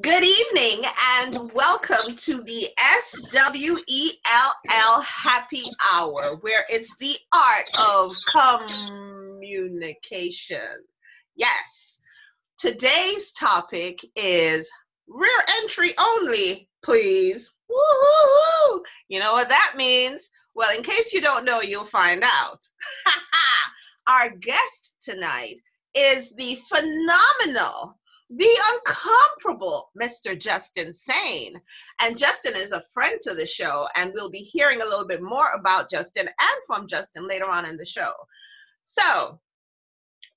Good evening and welcome to the S.W.E.L.L. Happy Hour, where it's the art of communication. Yes, today's topic is rear entry only, please. Woo-hoo-hoo. You know what that means? Well, in case you don't know, you'll find out. Our guest tonight is the phenomenal, the incomparable Mr. Justin Sayne. And Justin is a friend to the show, and we'll be hearing a little bit more about Justin and from Justin later on in the show. So,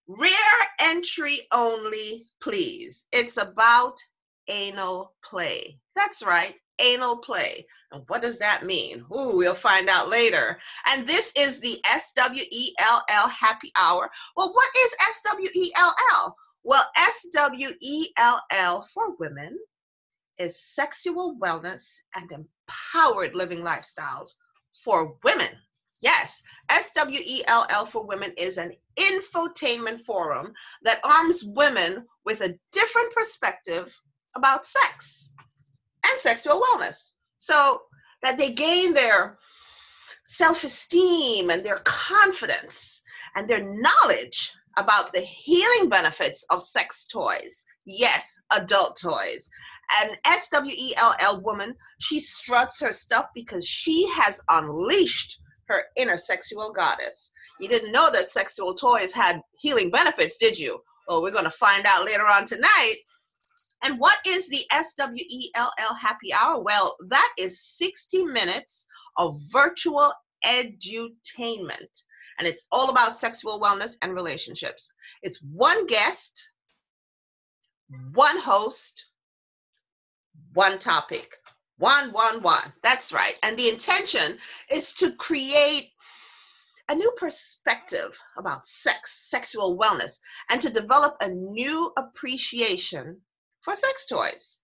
rear entry only, please. It's about anal play. That's right, anal play. And what does that mean? Ooh, we'll find out later. And this is the SWELL Happy Hour. Well, what is SWELL? Well, SWELL for women is sexual wellness and empowered living lifestyles for women. Yes, SWELL for women is an infotainment forum that arms women with a different perspective about sex and sexual wellness so that they gain their self-esteem and their confidence and their knowledge about the healing benefits of sex toys. Yes, adult toys. An SWELL woman, she struts her stuff because she has unleashed her inner sexual goddess. You didn't know that sexual toys had healing benefits, did you? Well, we're going to find out later on tonight. And what is the SWELL Happy Hour? Well, that is 60 minutes of virtual edutainment. And it's all about sexual wellness and relationships. It's one guest, one host, one topic. One. That's right. And the intention is to create a new perspective about sex, sexual wellness, and to develop a new appreciation for sex toys.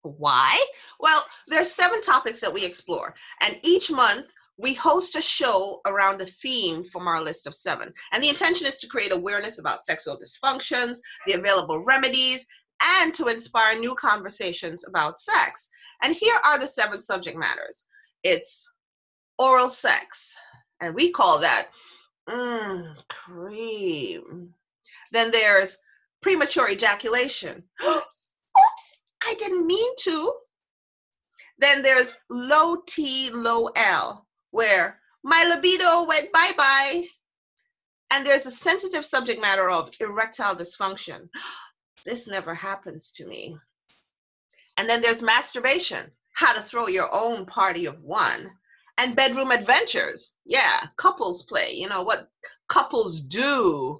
Why? Well, there's 7 topics that we explore, and each month we host a show around a theme from our list of 7. And the intention is to create awareness about sexual dysfunctions, the available remedies, and to inspire new conversations about sex. And here are the 7 subject matters. It's oral sex, and we call that cream. Then there's premature ejaculation. Oops, I didn't mean to. Then there's low T, low L, where my libido went bye-bye. And there's a sensitive subject matter of erectile dysfunction. This never happens to me. And then there's masturbation, how to throw your own party of one. And bedroom adventures. Yeah, couples play. You know what couples do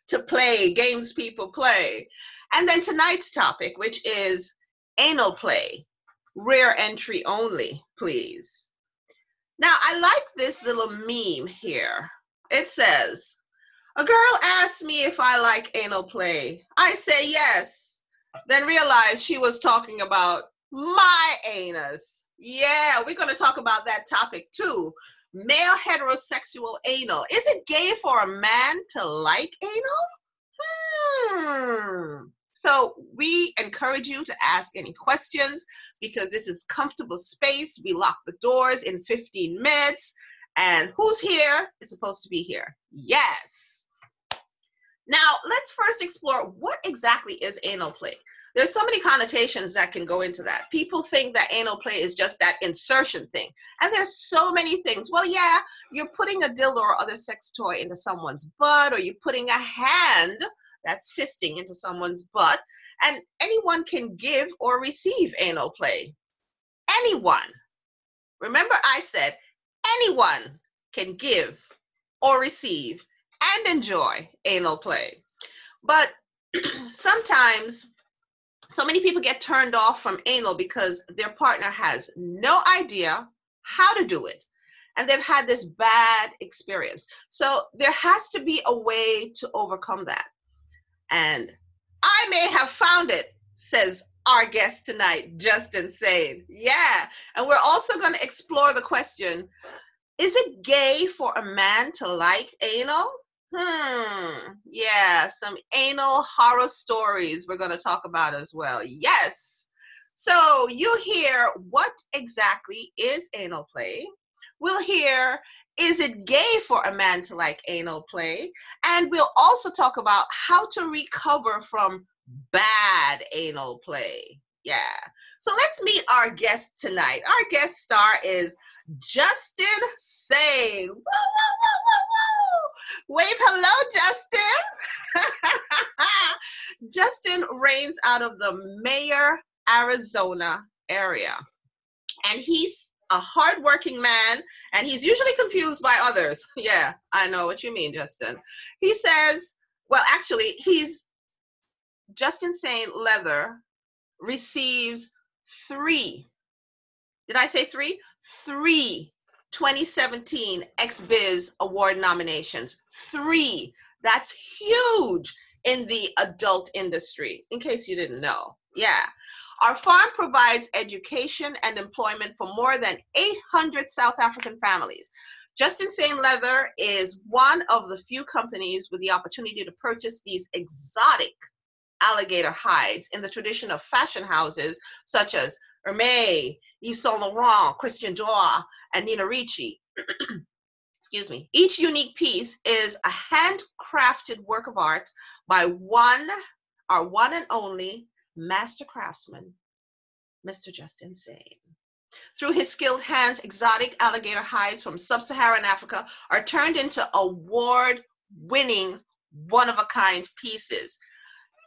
to play, games people play. And then tonight's topic, which is anal play, rear entry only, please. Now, I like this little meme here. It says, a girl asked me if I like anal play. I say yes, then realized she was talking about my anus. Yeah, we're going to talk about that topic too. Male heterosexual anal. Is it gay for a man to like anal? So we encourage you to ask any questions because this is comfortable space. We lock the doors in 15 minutes. And who's here is supposed to be here. Yes. Now, let's first explore what exactly is anal play. There's so many connotations that can go into that. People think that anal play is just that insertion thing. And there's so many things. Well, yeah, you're putting a dildo or other sex toy into someone's butt, or you're putting a hand, that's fisting, into someone's butt. And anyone can give or receive anal play. Anyone. Remember I said anyone can give or receive and enjoy anal play. But sometimes so many people get turned off from anal because their partner has no idea how to do it. And they've had this bad experience. So there has to be a way to overcome that. And I may have found it, says our guest tonight, Justin Sayne. Yeah. And we're also going to explore the question, is it gay for a man to like anal? Yeah, some anal horror stories we're going to talk about as well. Yes. So you'll hear what exactly is anal play. We'll hear, is it gay for a man to like anal play? And we'll also talk about how to recover from bad anal play. Yeah. So let's meet our guest tonight. Our guest star is Justin Sayne. Woo, woo, woo, woo, woo. Wave hello, Justin. Justin reigns out of the Mayor, Arizona area. And he's a hardworking man, and he's usually confused by others. Yeah, I know what you mean, Justin. He says, well, actually, Justin Sayne Leather receives three. Did I say three? Three 2017 XBiz Award nominations. Three. That's huge in the adult industry, in case you didn't know. Yeah. Our farm provides education and employment for more than 800 South African families. Justin Sayne Leather is one of the few companies with the opportunity to purchase these exotic alligator hides in the tradition of fashion houses such as Hermès, Yves Saint Laurent, Christian Dior, and Nina Ricci. Excuse me. Each unique piece is a handcrafted work of art by our one and only master craftsman, Mr. Justin Sayne. Through his skilled hands, exotic alligator hides from sub-Saharan Africa are turned into award-winning, one-of-a-kind pieces.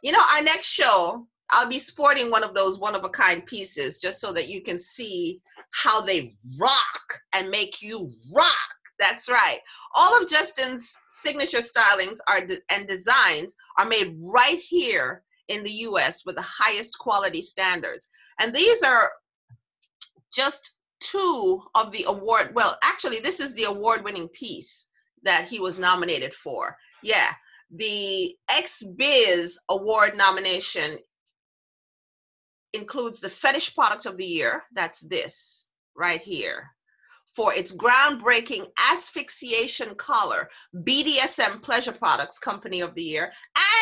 You know, our next show, I'll be sporting one of those one-of-a-kind pieces just so that you can see how they rock and make you rock. That's right. All of Justin's signature stylings and designs are made right here in the U.S. with the highest quality standards. And these are just two of the award. Well, actually, this is the award-winning piece that he was nominated for. Yeah. The XBiz Award nomination includes the Fetish Product of the Year, that's this right here, for its groundbreaking asphyxiation collar, BDSM Pleasure Products Company of the Year,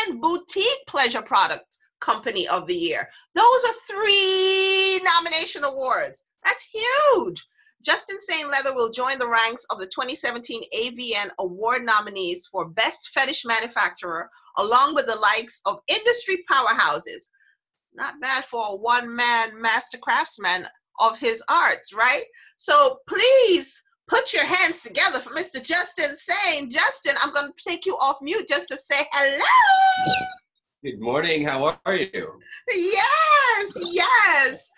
and Boutique Pleasure Product Company of the Year. Those are three nomination awards. That's huge. Justin Sayne Leather will join the ranks of the 2017 AVN Award nominees for Best Fetish Manufacturer, along with the likes of industry powerhouses. Not bad for a one-man master craftsman of his arts, right? So please put your hands together for Mr. Justin Sayne. Justin, I'm going to take you off mute just to say hello. Good morning. How are you? Yes, yes.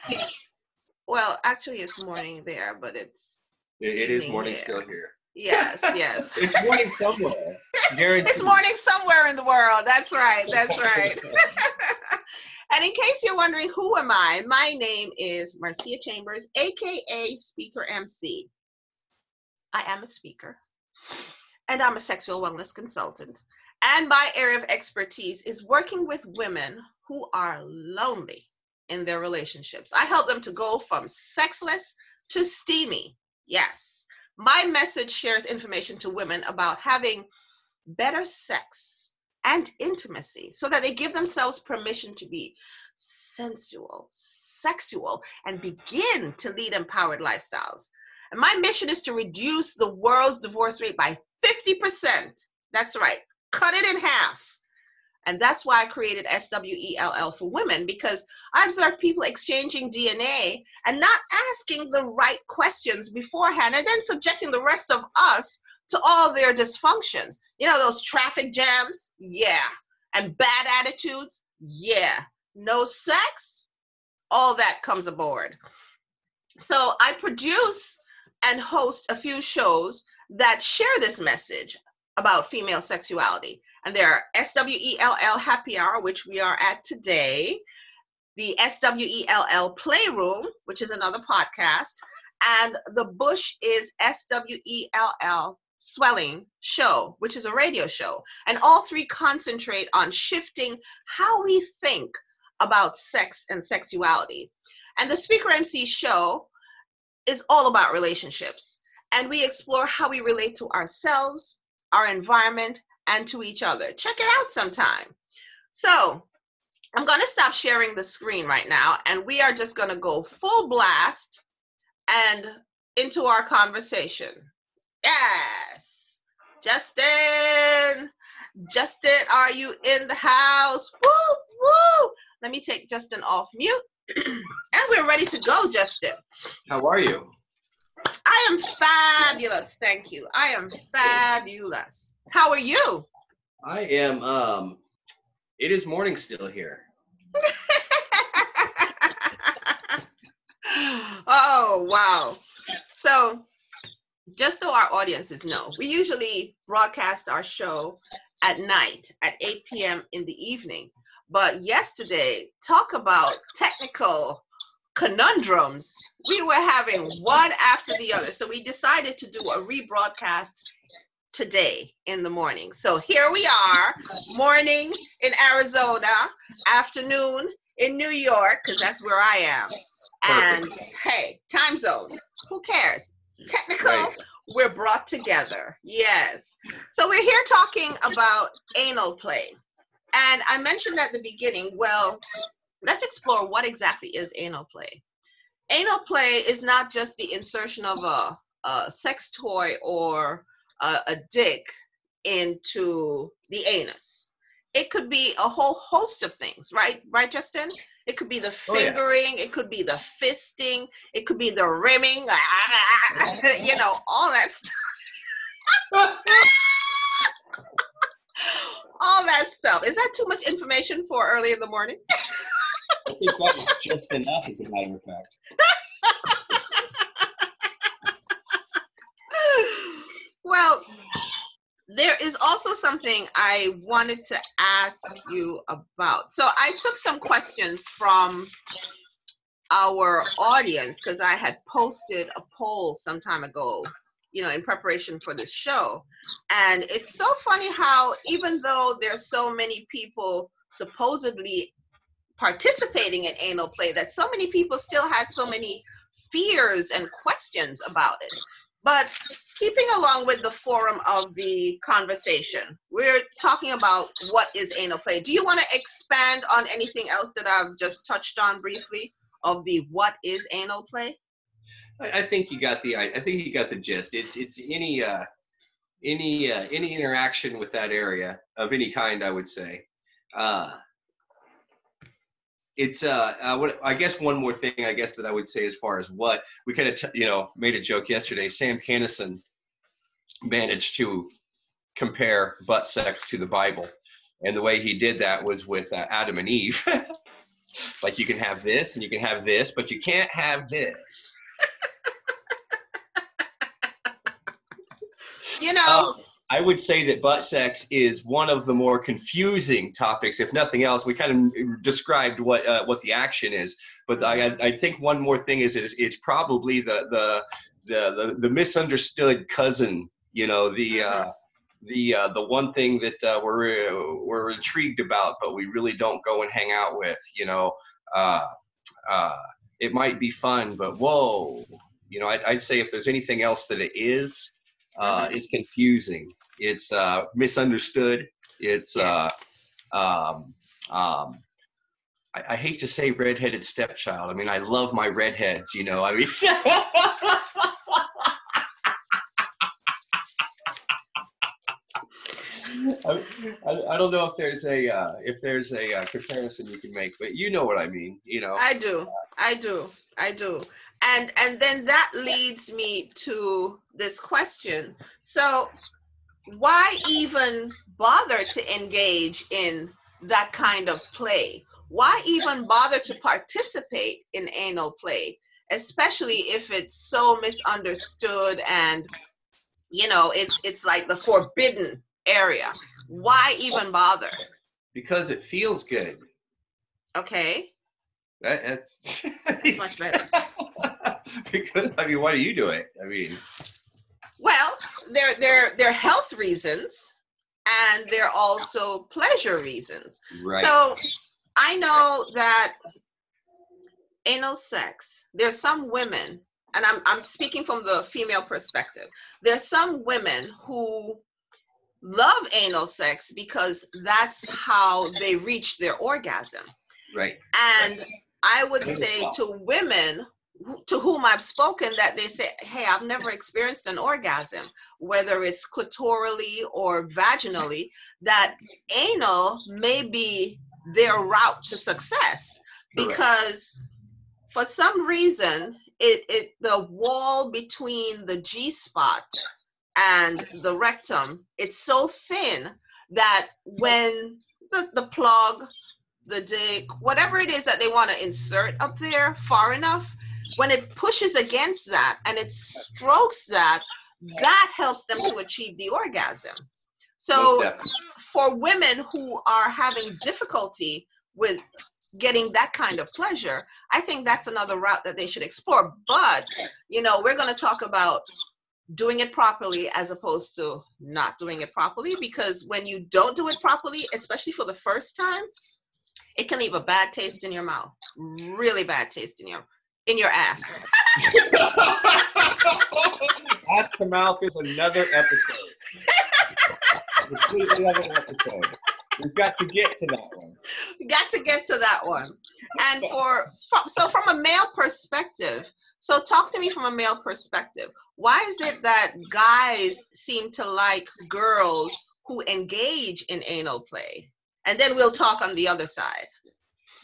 Well, actually, it's morning there, but it is morning here. Still here. Yes, yes. It's morning somewhere. Guaranteed. It's morning somewhere in the world. That's right. That's right. And in case you're wondering, who am I? My name is Marcia Chambers, aka SpeakerMC. I am a speaker, and I'm a sexual wellness consultant. And my area of expertise is working with women who are lonely in their relationships. I help them to go from sexless to steamy. Yes. My message shares information to women about having better sex and intimacy so that they give themselves permission to be sensual, sexual, and begin to lead empowered lifestyles. And my mission is to reduce the world's divorce rate by 50%. That's right. Cut it in half. And that's why I created S.W.E.L.L for women, because I observe people exchanging DNA and not asking the right questions beforehand and then subjecting the rest of us to all their dysfunctions. You know, those traffic jams? Yeah. And bad attitudes? Yeah. No sex? All that comes aboard. So I produce and host a few shows that share this message about female sexuality. And there are S.W.E.L.L Happy Hour, which we are at today, the S.W.E.L.L Playroom, which is another podcast, and the Bush is S.W.E.L.L Swelling Show, which is a radio show. And all three concentrate on shifting how we think about sex and sexuality. And the SpeakerMC show is all about relationships. And we explore how we relate to ourselves, our environment, and to each other. Check it out sometime. So I'm going to stop sharing the screen right now, and we are just going to go full blast and into our conversation. Yes. Justin, are you in the house? Woo, woo. Let me take Justin off mute. And we're ready to go, Justin. How are you? I am fabulous, thank you. I am fabulous. How are you? I am, it is morning still here. Oh, wow. So, just so our audiences know, we usually broadcast our show at night at 8 p.m. in the evening. But yesterday, talk about technical conundrums. We were having one after the other. So we decided to do a rebroadcast today in the morning. So here we are, morning in Arizona, afternoon in New York, because that's where I am. And hey, time zones, who cares? Technical, right. We're brought together. Yes. So we're here talking about anal play. And I mentioned at the beginning, well, let's explore what exactly is anal play. Anal play is not just the insertion of a sex toy or a dick into the anus. It could be a whole host of things, right? Right, Justin? It could be the fingering, it could be the fisting, it could be the rimming, you know, all that stuff. All that stuff. Is that too much information for early in the morning? I think that was just enough, as a matter of fact. Well, there is also something I wanted to ask you about. So I took some questions from our audience because I had posted a poll some time ago, you know, in preparation for this show. And it's so funny how even though there's so many people supposedly participating in anal play, that so many people still had so many fears and questions about it. But keeping along with the forum of the conversation, we're talking about what is anal play. Do you want to expand on anything else that I've just touched on briefly of the what is anal play? I think you got the gist. It's any interaction with that area of any kind, I would say. It's what I guess one more thing I guess that I would say as far as what we kind of made a joke yesterday. Sam Kinison managed to compare butt sex to the Bible, and the way he did that was with Adam and Eve. Like, you can have this and you can have this, but you can't have this. You know, I would say that butt sex is one of the more confusing topics. If nothing else, we kind of described what the action is, but I think one more thing is it's probably the misunderstood cousin. You know, the one thing that we're intrigued about, but we really don't go and hang out with. You know, it might be fun, but whoa. You know, I'd say if there's anything else that it is. It's confusing. It's misunderstood. It's yes. I hate to say redheaded stepchild. I mean, I love my redheads. You know, I mean. I don't know if there's a comparison you can make, but you know what I mean. You know. I do. And then that leads me to this question. So why even bother to engage in that kind of play? Why even bother to participate in anal play, especially if it's so misunderstood and, you know, it's like the forbidden area? Why even bother? Because it feels good. Okay. That's much better. Because, I mean, why do you do it? I mean, well, they're health reasons, and they're also pleasure reasons. Right. So I know that anal sex, there's some women, and I'm speaking from the female perspective, there's some women who love anal sex because that's how they reach their orgasm. Right. And I would say to women to whom I've spoken that they say, hey, I've never experienced an orgasm, whether it's clitorally or vaginally, that anal may be their route to success. Correct. Because for some reason, the wall between the G spot and the rectum, it's so thin that when the plug, the dick, whatever it is that they want to insert up there far enough, when it pushes against that and it strokes that, that helps them to achieve the orgasm. So for women who are having difficulty with getting that kind of pleasure, I think that's another route that they should explore. But, you know, we're going to talk about doing it properly as opposed to not doing it properly, because when you don't do it properly, especially for the first time, it can leave a bad taste in your mouth. Really bad taste in your ass. Ass to mouth is another episode. Completely other episode. We've got to get to that one. Got to get to that one. And so from a male perspective, so talk to me from a male perspective. Why is it that guys seem to like girls who engage in anal play? And then we'll talk on the other side.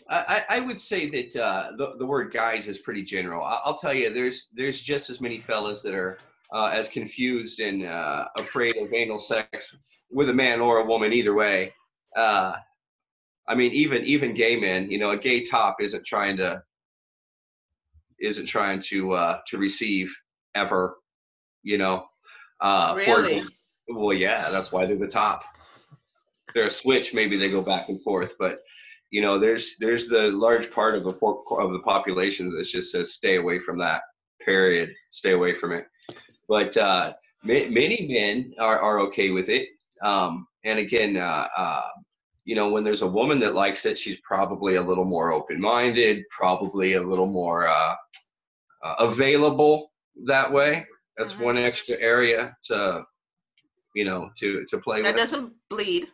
I would say that the word guys is pretty general. I'll tell you, there's just as many fellas that are as confused and afraid of anal sex with a man or a woman, either way. I mean, even gay men, you know, a gay top isn't trying to receive ever, you know. Really? Well, yeah, that's why they're the top. If they're a switch, maybe they go back and forth, but you know, there's the large part of the population that just says stay away from that. Period. Stay away from it. But many men are okay with it. And again, you know, when there's a woman that likes it, she's probably a little more open-minded, probably a little more available that way. That's one extra area to, you know, to play with. That doesn't bleed.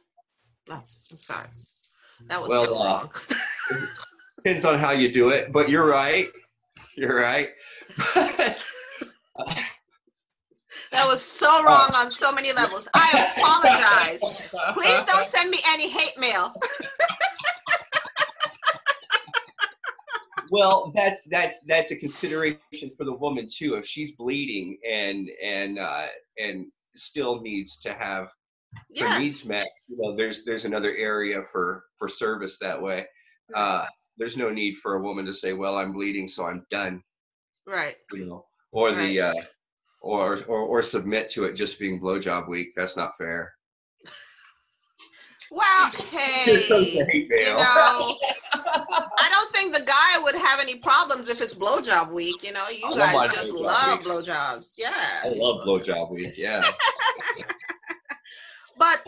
Oh, I'm sorry. That was so wrong. Depends on how you do it, but you're right. You're right. That was so wrong on so many levels. I apologize. Please don't send me any hate mail. Well, that's a consideration for the woman too. If she's bleeding and still needs to have her needs met, you know, there's another area for service that way. There's no need for a woman to say, well, I'm bleeding, so I'm done. Right. You know, or the or submit to it just being blowjob week. That's not fair. Well, hey, you know, I don't think the guy would have any problems if it's blowjob week. You know, you guys just love blowjobs. Yeah. I love blowjob week. Yeah. But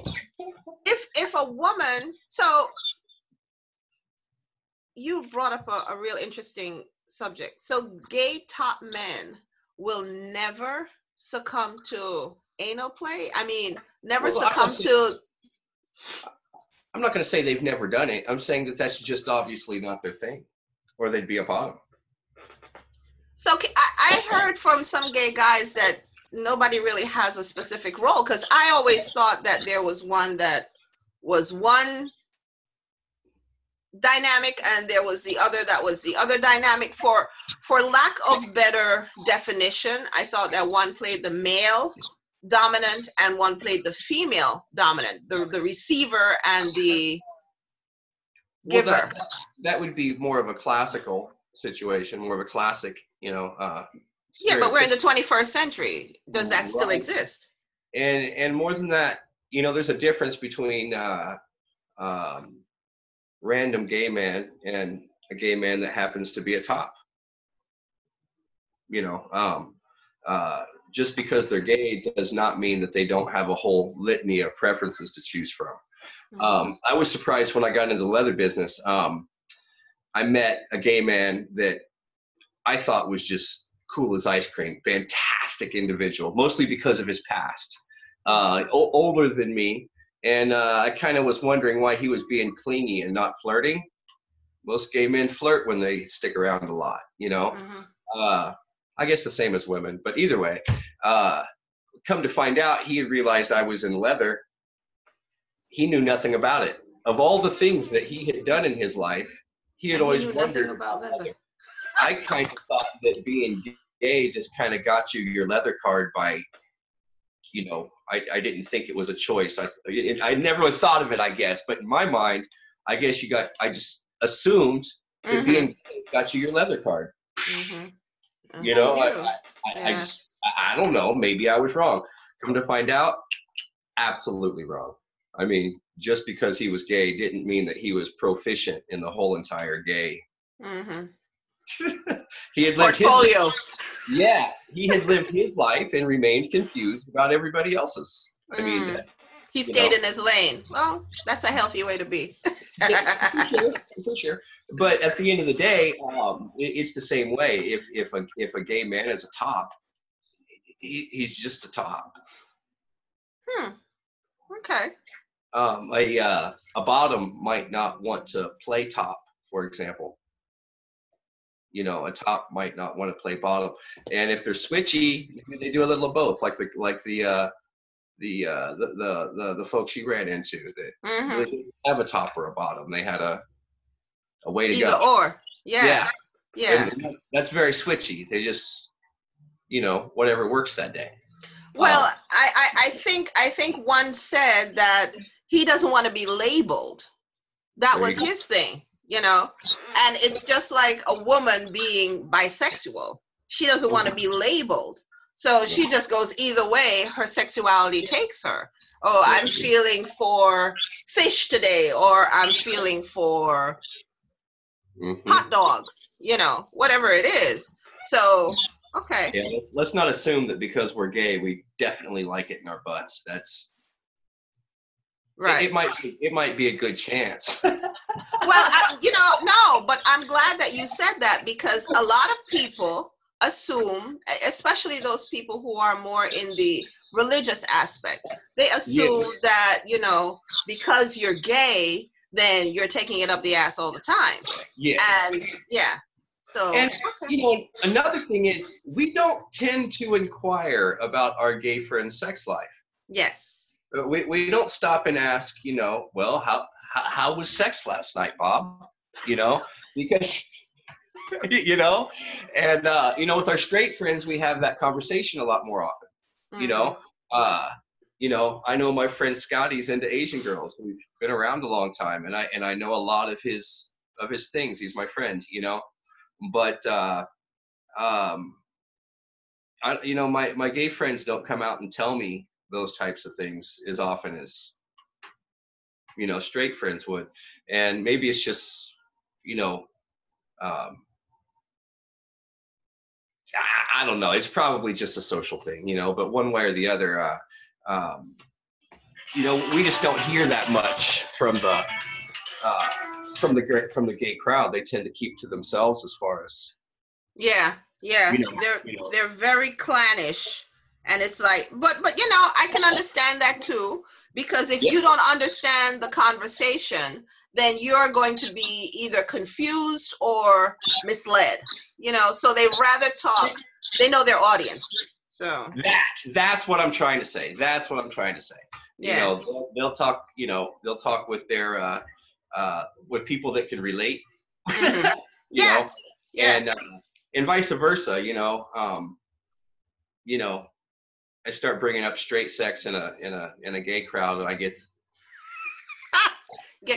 if a woman, so you brought up a real interesting subject. So gay top men will never succumb to anal play? I mean, never succumb to... I'm not going to say they've never done it. I'm saying that that's just obviously not their thing, or they'd be a bottom. So I heard from some gay guys that nobody really has a specific role, because I always thought that there was one that was one dynamic and there was the other that was the other dynamic. For lack of better definition, I thought that one played the male dominant and one played the female dominant, the receiver and the giver. Well, that would be more of a classical situation, more of a classic, you know. Yeah, but we're in the 21st century. Does that still exist? And more than that, you know, there's a difference between random gay man and a gay man that happens to be a top. You know, just because they're gay does not mean that they don't have a whole litany of preferences to choose from. I was surprised when I got into the leather business. I met a gay man that I thought was just cool as ice cream, fantastic individual, mostly because of his past. older than me, and I kind of was wondering why he was being clingy and not flirting. Most gay men flirt when they stick around a lot, you know. I guess the same as women, but either way, come to find out, he had realized I was in leather. He knew nothing about it. Of all the things that he had done in his life, he had always wondered about leather. I kind of thought that being gay just kind of got you your leather card by, you know, I didn't think it was a choice. I never really thought of it, I guess. But in my mind, I guess I just assumed that being gay got you your leather card. You know, I don't know. Maybe I was wrong. Come to find out, absolutely wrong. I mean, just because he was gay didn't mean that he was proficient in the whole entire gay. He had lived portfolio. He had lived his life and remained confused about everybody else's. I mean, he stayed in his lane. Well, that's a healthy way to be. For sure. But at the end of the day, it's the same way. If a gay man is a top, he's just a top. Okay. A bottom might not want to play top, for example. You know, a top might not want to play bottom, and if they're switchy, they do a little of both, like the folks you ran into that they didn't have a top or a bottom. They had a way to either go. Or. Yeah. And that's very switchy. They just, you know, whatever works that day. Well, I think one said that he doesn't want to be labeled. That was his thing, you know. And it's just like a woman being bisexual. She doesn't want to be labeled. So she just goes either way her sexuality takes her. Oh, I'm feeling for fish today, or I'm feeling for hot dogs, you know, whatever it is. So, okay. Yeah, let's not assume that because we're gay, we definitely like it in our butts. That's right. It might be a good chance. Well, you know, no, but I'm glad that you said that, because a lot of people assume, especially those people who are more in the religious aspect, they assume that, you know, because you're gay, then you're taking it up the ass all the time. And so, and you know, another thing is we don't tend to inquire about our gay friend's sex life. Yes. We don't stop and ask, you know, well, how was sex last night, Bob? You know, because you know, and you know, with our straight friends, we have that conversation a lot more often. You know, I know my friend Scotty's into Asian girls. We've been around a long time, and I know a lot of his things. He's my friend, you know, but you know, my gay friends don't come out and tell me those types of things as often as, you know, straight friends would. And maybe it's just, you know, I don't know. It's probably just a social thing, you know, but one way or the other, you know, we just don't hear that much from the gay crowd. They tend to keep to themselves as far as. Yeah. You know, they're very clannish, and it's like, but you know, I can understand that too, because if you don't understand the conversation, then you're going to be either confused or misled, you know, so they rather talk. They know their audience. So that's what I'm trying to say. You know, they'll talk, you know, they'll talk with their with people that can relate. You know, and vice versa, you know, I start bringing up straight sex in a gay crowd, and I get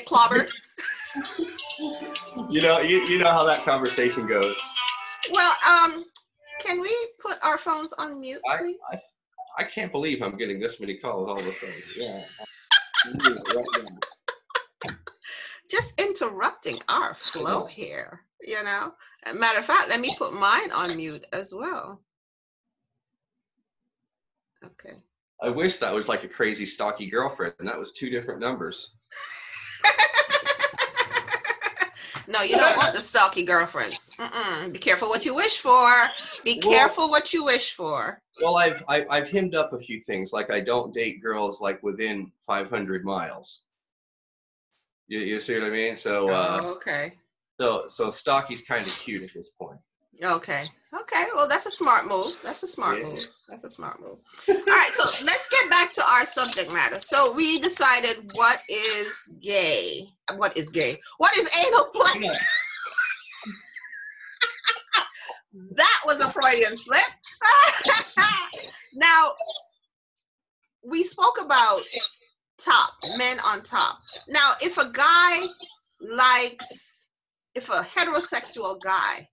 clobbered. You know how that conversation goes. Well, can we put our phones on mute, please? I can't believe I'm getting this many calls all of a sudden. Yeah. Just interrupting our flow here, you know. As a matter of fact, let me put mine on mute as well. Okay. I wish that was like a crazy stocky girlfriend, and that was 2 different numbers. No, you don't want the stalky girlfriends. Be careful what you wish for. Be careful what you wish for. Well, I've hemmed up a few things, like I don't date girls like within 500 miles. You see what I mean? So Oh, okay. so Stocky's kind of cute at this point. Okay. Okay. Well, that's a smart move. That's a smart Yeah. move. That's a smart move. All right. So let's get back to our subject matter. So we decided what is gay. What is gay? What is anal play? Yeah. That was a Freudian slip. Now, we spoke about top, men on top. Now, if a guy likes, if a heterosexual guy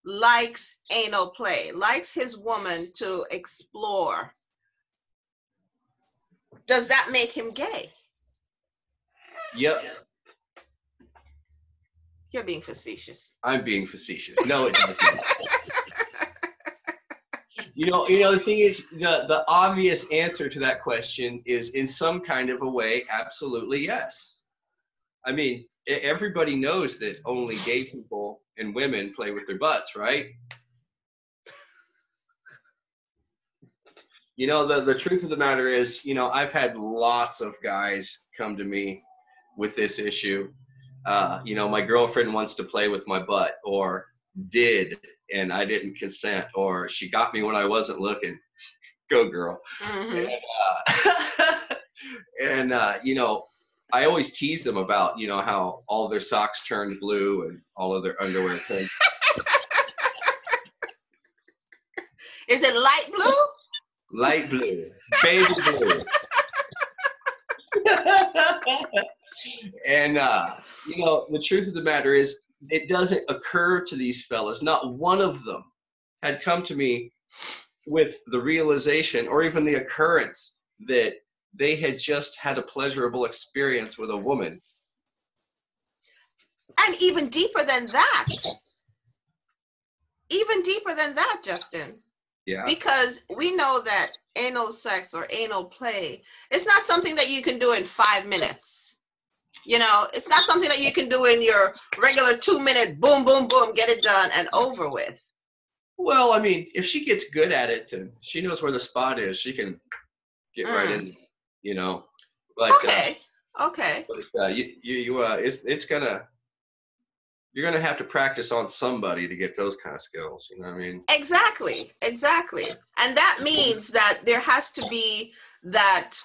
likes anal play, likes his woman to explore, does that make him gay? Yep. You're being facetious. I'm being facetious. No, it doesn't. You know, the thing is, the obvious answer to that question is, in some kind of a way, absolutely yes. I mean, everybody knows that only gay people and women play with their butts, right? You know, the truth of the matter is, you know, I've had lots of guys come to me with this issue. You know, my girlfriend wants to play with my butt, or did, and I didn't consent, or she got me when I wasn't looking. Go girl. Mm-hmm. And you know, I always tease them about, you know, how all their socks turned blue and all of their underwear turned. Is it light blue? Light blue, baby blue. And you know, the truth of the matter is, it doesn't occur to these fellas, not one of them had come to me with the realization or even the occurrence that they had just had a pleasurable experience with a woman. And even deeper than that. Even deeper than that, Justin. Yeah. Because we know that anal sex or anal play, it's not something that you can do in 5 minutes. You know, it's not something that you can do in your regular 2-minute boom, boom, boom, get it done and over with. Well, I mean, if she gets good at it, then she knows where the spot is. She can get right in, you know. But okay. But it's gonna, you're gonna have to practice on somebody to get those kind of skills. You know what I mean? Exactly. And that means that there has to be that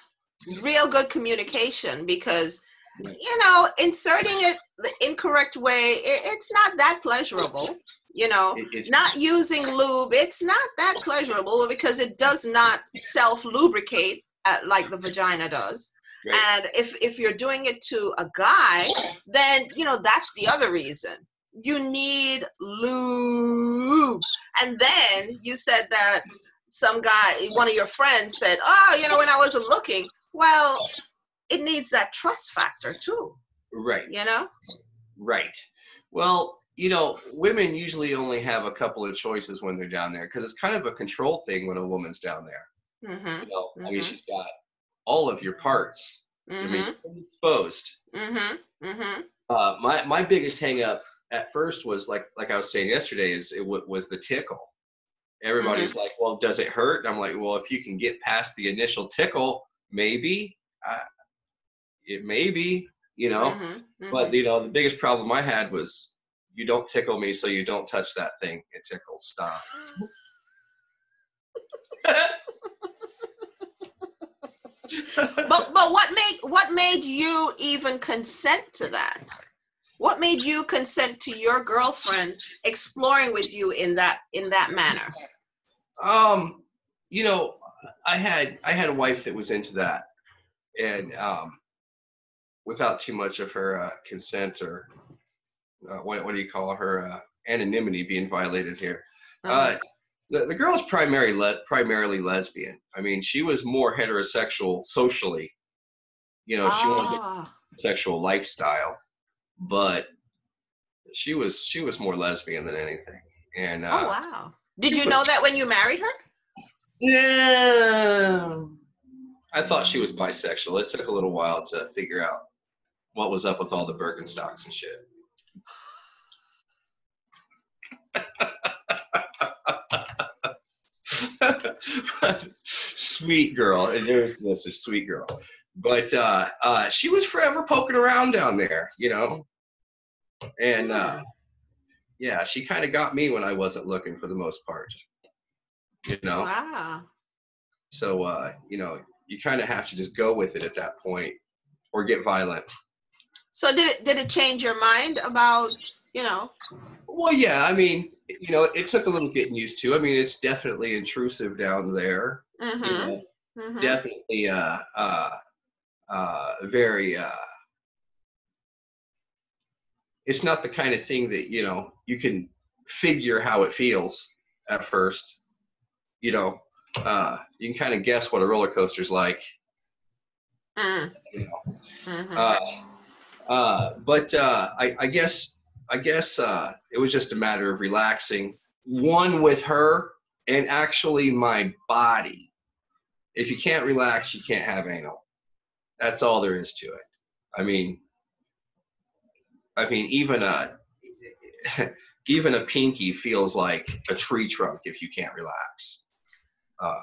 real good communication, because, you know, inserting it the incorrect way, it's not that pleasurable. You know, not using lube, it's not that pleasurable because it does not self-lubricate like the vagina does. Right. And if you're doing it to a guy, then, you know, that's the other reason. You need lube. And then you said that some guy, one of your friends said, oh, you know, when I wasn't looking. Well, it needs that trust factor too. Right. You know? Right. Well, you know, women usually only have a couple of choices when they're down there, because it's kind of a control thing when a woman's down there. Mm-hmm. You know, I mean, she's got all of your parts. I mean, exposed. My biggest hang up at first was like I was saying yesterday, is was the tickle. Everybody's like, well, does it hurt? And I'm like, well, if you can get past the initial tickle, maybe. It may be, you know. But, you know, the biggest problem I had was, you don't tickle me, so you don't touch that thing. It tickles. Stop. But what made you even consent to that? What made you consent to your girlfriend exploring with you in that manner? You know, I had a wife that was into that, and without too much of her consent, or what do you call her, anonymity being violated here. The girl was primarily lesbian. I mean, she was more heterosexual socially. You know, she wanted a sexual lifestyle, but she was more lesbian than anything. And oh wow! Did you know that when you married her? Yeah, I thought she was bisexual. It took a little while to figure out what was up with all the Birkenstocks and shit. Sweet girl, and there's this is sweet girl, but she was forever poking around down there, you know, and yeah, she kind of got me when I wasn't looking for the most part, you know. Wow. So you know, you kind of have to just go with it at that point, or get violent. So did it change your mind about, you know? Well, yeah, I mean, you know, it took a little getting used to. I mean, it's definitely intrusive down there. You Mm-hmm. know, Mm-hmm. definitely very it's not the kind of thing that, you know, you can figure how it feels at first. You know, you can kind of guess what a roller coaster's like. Mm. You know, Mm-hmm. but I guess it was just a matter of relaxing, one with her and actually my body. If you can't relax, you can't have anal. That's all there is to it. I mean, even a even a pinky feels like a tree trunk if you can't relax. Uh,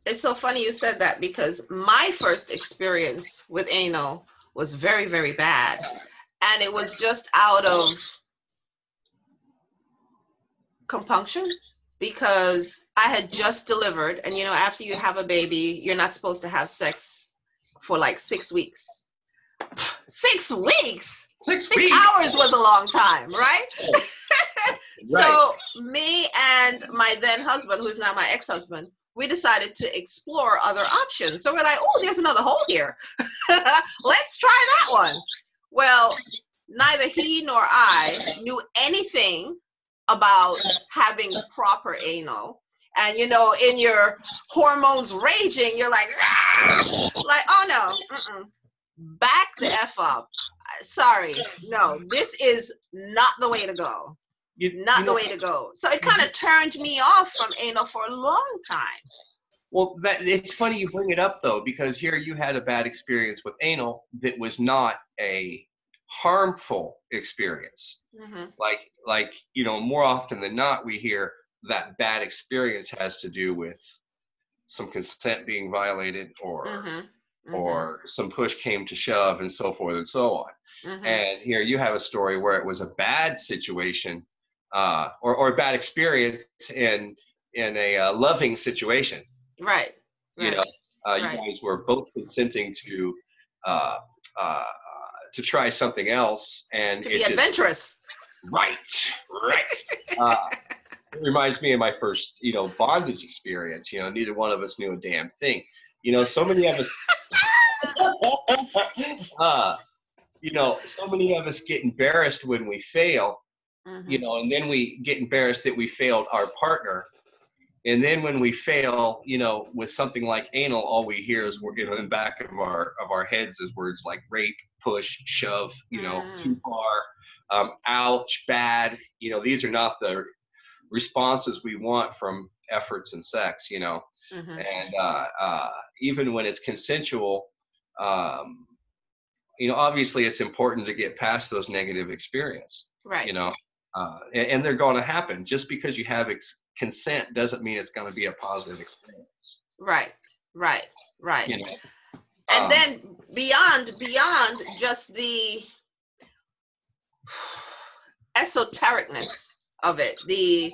It's so funny you said that because my first experience with anal was very, very bad. And it was just out of compunction because I had just delivered. And, you know, after you have a baby, you're not supposed to have sex for like 6 weeks. 6 weeks? 6 6 weeks. hours was a long time, right? Right. So me and my then husband, who's now my ex-husband, we decided to explore other options. So we're like, oh, there's another hole here. Let's try that one. Well, neither he nor I knew anything about having proper anal. And, you know, in your hormones raging, you're like, ah! Like, oh no, mm-mm. Back the F up. Sorry, no, this is not the way to go. Not the way to go. So it kind of turned me off from anal for a long time. Well, it's funny you bring it up though, because here you had a bad experience with anal that was not a harmful experience. Mm-hmm. Like you know, more often than not, we hear that bad experience has to do with some consent being violated, or Mm-hmm. or some push came to shove, and so forth and so on. Mm-hmm. And here you have a story where it was a bad situation, or a bad experience in a loving situation. Right. You Right. know, you Right. guys were both consenting uh, uh, to try something else, and To be it just adventurous. right. It reminds me of my first, you know, bondage experience. You know, neither one of us knew a damn thing. You know, so many of us, you know, so many of us get embarrassed when we fail. Mm-hmm. You know, and then we get embarrassed that we failed our partner. And then when we fail, you know, with something like anal, all we hear is, you know, in the back of our heads is words like rape, push, shove, you know, too far, ouch, bad. You know, these are not the responses we want from efforts in sex, you know. Mm-hmm. And even when it's consensual, you know, obviously it's important to get past those negative experiences, Right. you know, and they're going to happen. Just because you have consent doesn't mean it's going to be a positive experience. Right. Right. Right. You know, And then beyond just the esotericness of it, the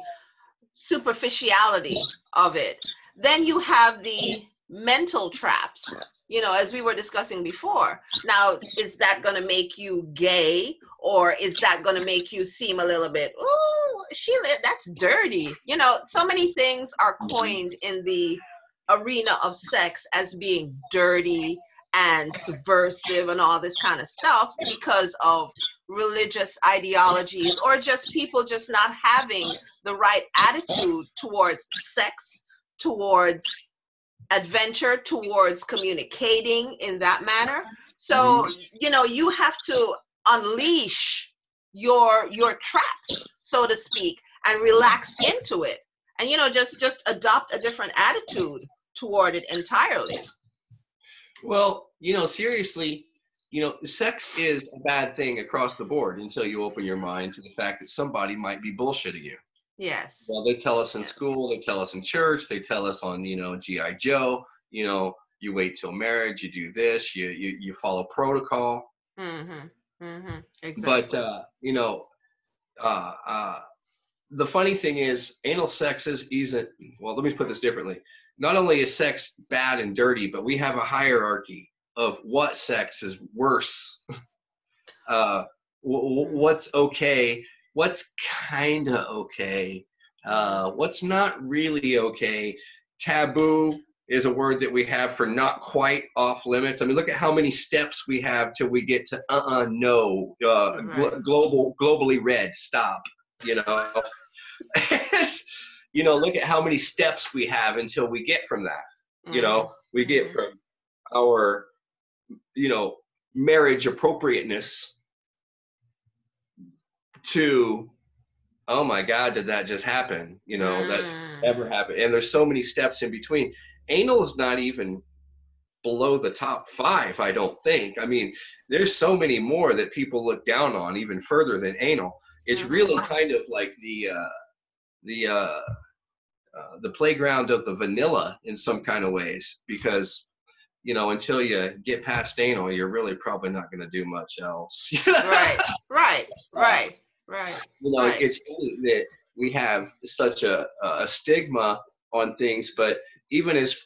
superficiality of it, then you have the mental traps, you know, as we were discussing before. Now, is that going to make you gay, or is that going to make you seem a little bit, oh, that's dirty? You know, so many things are coined in the arena of sex as being dirty and subversive and all this kind of stuff because of religious ideologies, or just people just not having the right attitude towards sex, towards adventure, towards communicating in that manner. So, you know, you have to unleash your traps, so to speak, and relax into it, and, you know, just adopt a different attitude toward it entirely. well, you know, seriously, you know, sex is a bad thing across the board until you open your mind to the fact that somebody might be bullshitting you. Yes. Well, they tell us in Yes. school, they tell us in church, they tell us on, G.I. Joe, you wait till marriage, you do this, you follow protocol. Mm-hmm. Mm-hmm. But, Exactly. uh, uh, the funny thing is, anal sex isn't, well, let me put this differently. Not only is sex bad and dirty, but we have a hierarchy of what sex is worse. What's okay, what's kind of okay, what's not really okay. Taboo is a word that we have for not quite off limits. I mean, look at how many steps we have till we get to no, Right. globally red, stop. You know, look at how many steps we have until we get from that. Mm-hmm. We get Mm-hmm. from our, you know, marriage appropriateness to, oh my God, did that just happen? That ever Mm. happened. And there's so many steps in between. Anal is not even below the top 5, I don't think. I mean, there's so many more that people look down on even further than anal. It's really Mm-hmm. kind of like the the playground of the vanilla in some kind of ways, because until you get past anal, you're really probably not going to do much else. Right. Right. uh, Right. Right. Right. it's funny that we have such a stigma on things, but even as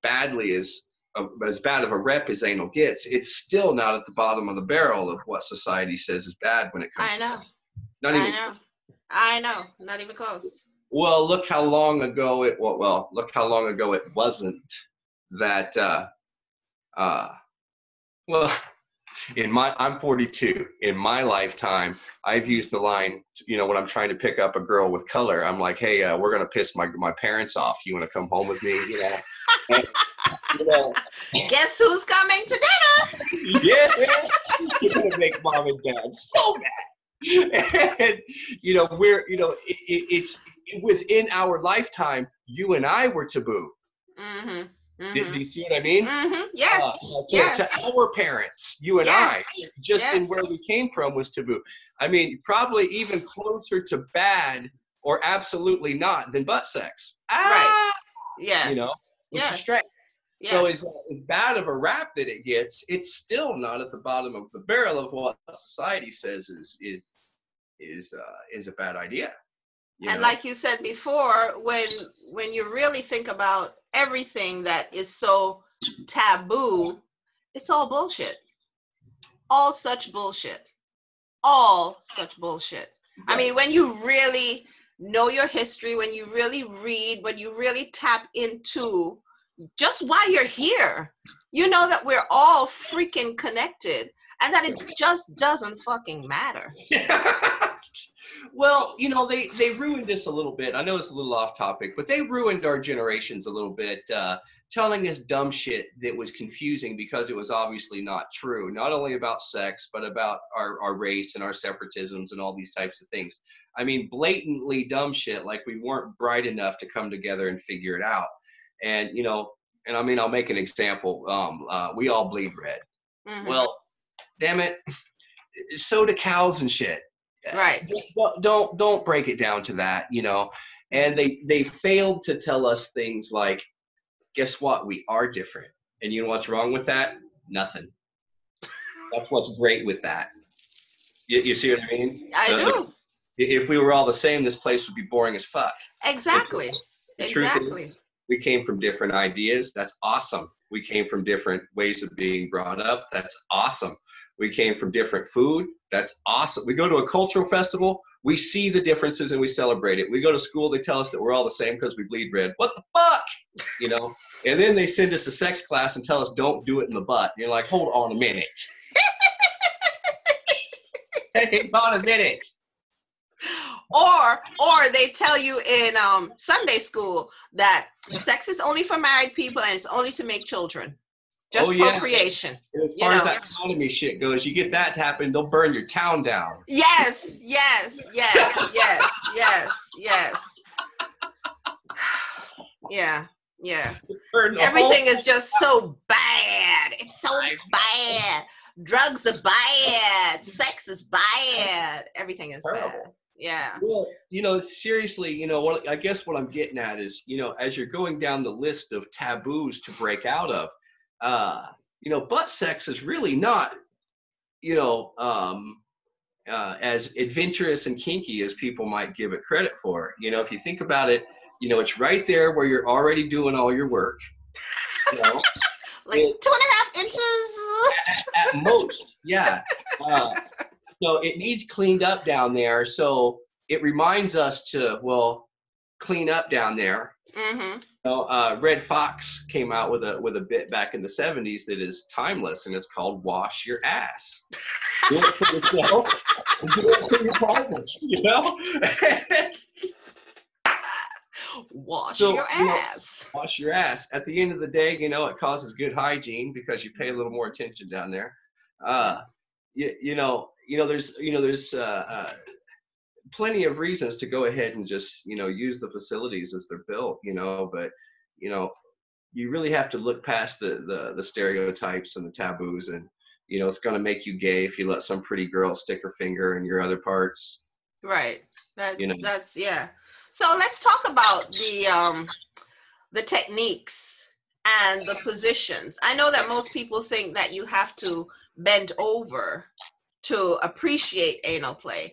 badly as bad of a rep as anal gets, it's still not at the bottom of the barrel of what society says is bad when it comes I to know. sex. Not I even know. close. I know. Not even close. Well, look how long ago look how long ago it wasn't that uh well I'm 42. In my lifetime, I've used the line, when I'm trying to pick up a girl with color, I'm like, hey, we're going to piss my parents off. You want to come home with me? And, you know, Guess who's coming to yeah, you're going to make mom and dad so mad. And, it's within our lifetime, you and I were taboo. dinner? Mm-hmm. Do Mm-hmm. you see what I mean? Mm-hmm. Yes. To Yes. our parents, you and I, Yes. just in where Yes. we came from was taboo. I mean, probably even closer to bad or absolutely not than butt sex. Right. Yes. Which is strange. Yes. So Yes. as bad of a rap that it gets, it's still not at the bottom of the barrel of what society says is a bad idea. And like you said before, when you really think about everything that is so taboo, it's all bullshit. All such bullshit. All such bullshit. I Right. mean, when you really know your history, when you really read, when you really tap into just why you're here, you know that we're all freaking connected and that it just doesn't fucking matter. Well, they ruined this a little bit. I know it's a little off topic, but they ruined our generations a little bit, telling us dumb shit that was confusing because it was obviously not true. Not only about sex, but about our race and our separatisms and all these types of things. I mean, blatantly dumb shit, like we weren't bright enough to come together and figure it out. And, and I mean, I'll make an example. We all bleed red. Mm-hmm. Well, damn it, so do cows and shit. Right. Don't break it down to that, And they failed to tell us things like, guess what? We are different. And you know what's wrong with that? Nothing. That's what's great with that. You see what I mean? I do. If we were all the same, this place would be boring as fuck. Exactly. The truth is, we came from different ideas. That's awesome. We came from different ways of being brought up. That's awesome. We came from different food. That's awesome. We go to a cultural festival. We see the differences and we celebrate it. We go to school. They tell us that we're all the same because we bleed red. What the fuck? And then they send us to sex class and tell us don't do it in the butt. You're like, hold on a minute. Hang on a minute. Or they tell you in Sunday school that sex is only for married people and it's only to make children. Just procreation. And as far as that sodomy shit goes, you get that to happen, they'll burn your town down. Yes. Yeah. Everything is just so bad. It's so bad. Drugs are bad. Sex is bad. Everything is bad. Terrible. Yeah. Well, seriously, what I guess what I'm getting at is, as you're going down the list of taboos to break out of, butt sex is really not, as adventurous and kinky as people might give it credit for. If you think about it, it's right there where you're already doing all your work. Like 2.5 inches. At most, yeah. It needs cleaned up down there, so it reminds us to, clean up down there. Mm-hmm. Red Fox came out with a bit back in the 70s that is timeless, and it's called "Wash Your Ass." Do it for yourself, and do it for your partners. Wash your ass. Wash your ass. At the end of the day, it causes good hygiene because you pay a little more attention down there. There's plenty of reasons to go ahead and just use the facilities as they're built. But you really have to look past the stereotypes and the taboos, and it's going to make you gay if you let some pretty girl stick her finger in your other parts. Right. That's yeah. So let's talk about the techniques and the positions. I know that most people think that you have to bend over to appreciate anal play.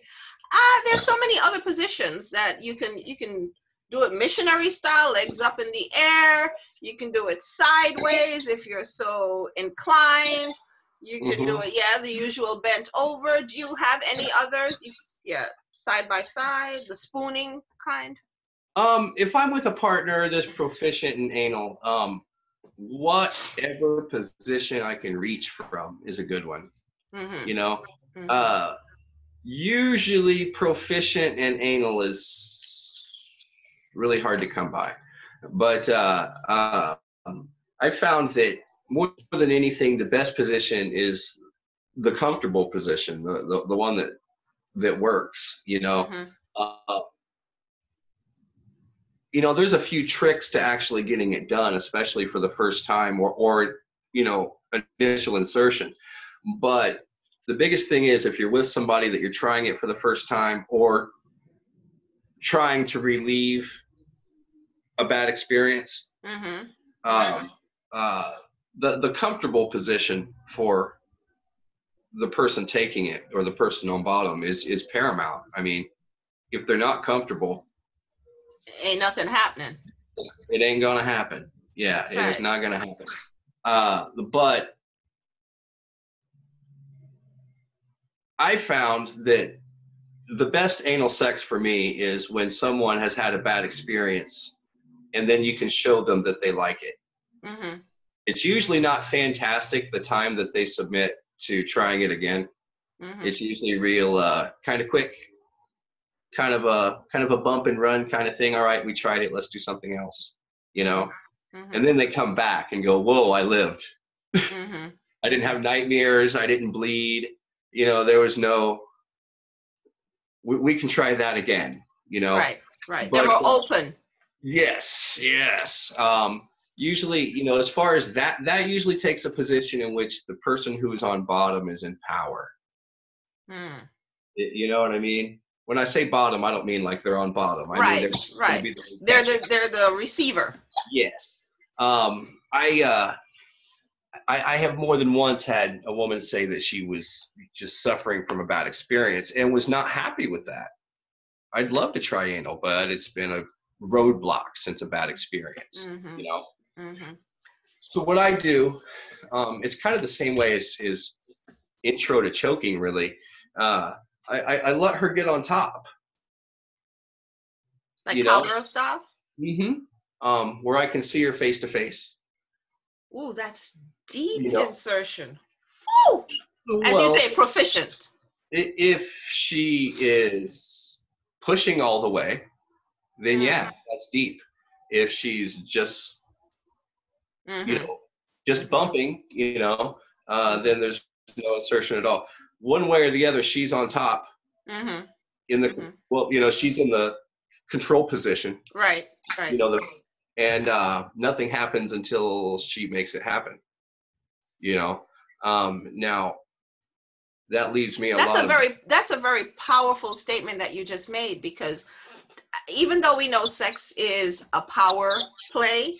There's so many other positions that you can do it missionary style, legs up in the air. You can do it sideways if you're so inclined. You can do it, the usual bent over. Do you have any others? Side by side, the spooning kind. If I'm with a partner that's proficient in anal, whatever position I can reach from is a good one. Usually proficient in anal is really hard to come by, but I found that more than anything, the best position is the comfortable position, the one that works. There's a few tricks to actually getting it done, especially for the first time or initial insertion. But the biggest thing is if you're with somebody that you're trying it for the first time or trying to relieve a bad experience, the comfortable position for the person taking it or the person on bottom is paramount. I mean, if they're not comfortable, ain't nothing happening. It ain't gonna happen. Yeah, That's it right. is not gonna happen. But I found that the best anal sex for me is when someone has had a bad experience and then you can show them that they like it. It's usually not fantastic the time that they submit to trying it again. It's usually real kind of quick, kind of a bump and run kind of thing. All right, we tried it, let's do something else, and then they come back and go, whoa, I lived. I didn't have nightmares, I didn't bleed, there was no, we can try that again, Right. They're more open. Yes. Usually, as far as that usually takes a position in which the person who's on bottom is in power. You know what I mean? When I say bottom, I don't mean like they're on bottom. I mean they're the receiver. Yes. I have more than once had a woman say that she was just suffering from a bad experience and was not happy with that. I'd love to try anal, but it's been a roadblock since a bad experience, So what I do, it's kind of the same way as intro to choking, really. I let her get on top. Like cowgirl style? Where I can see her face to face. Ooh, that's deep insertion. Ooh! As Well, you say, proficient. If she is pushing all the way, then yeah, that's deep. If she's just, just bumping, then there's no insertion at all. One way or the other, she's on top. In the she's in the control position. Right. And nothing happens until she makes it happen. Now that leaves me a That's lot a of. very powerful statement that you just made, because even though we know sex is a power play,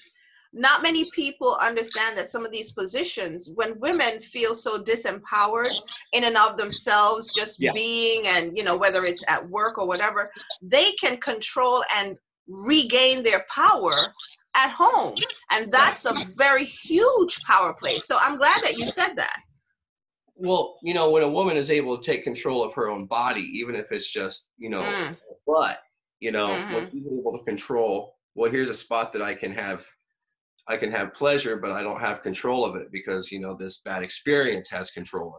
not many people understand that some of these positions, when women feel so disempowered in and of themselves, just Yeah. being, and whether it's at work or whatever, they can control and regain their power at home. And that's a very huge power play. So I'm glad that you said that. Well, when a woman is able to take control of her own body, even if it's just, Mm, but, when mm-hmm, she's able to control, well, here's a spot that I can have pleasure, but I don't have control of it because, this bad experience has control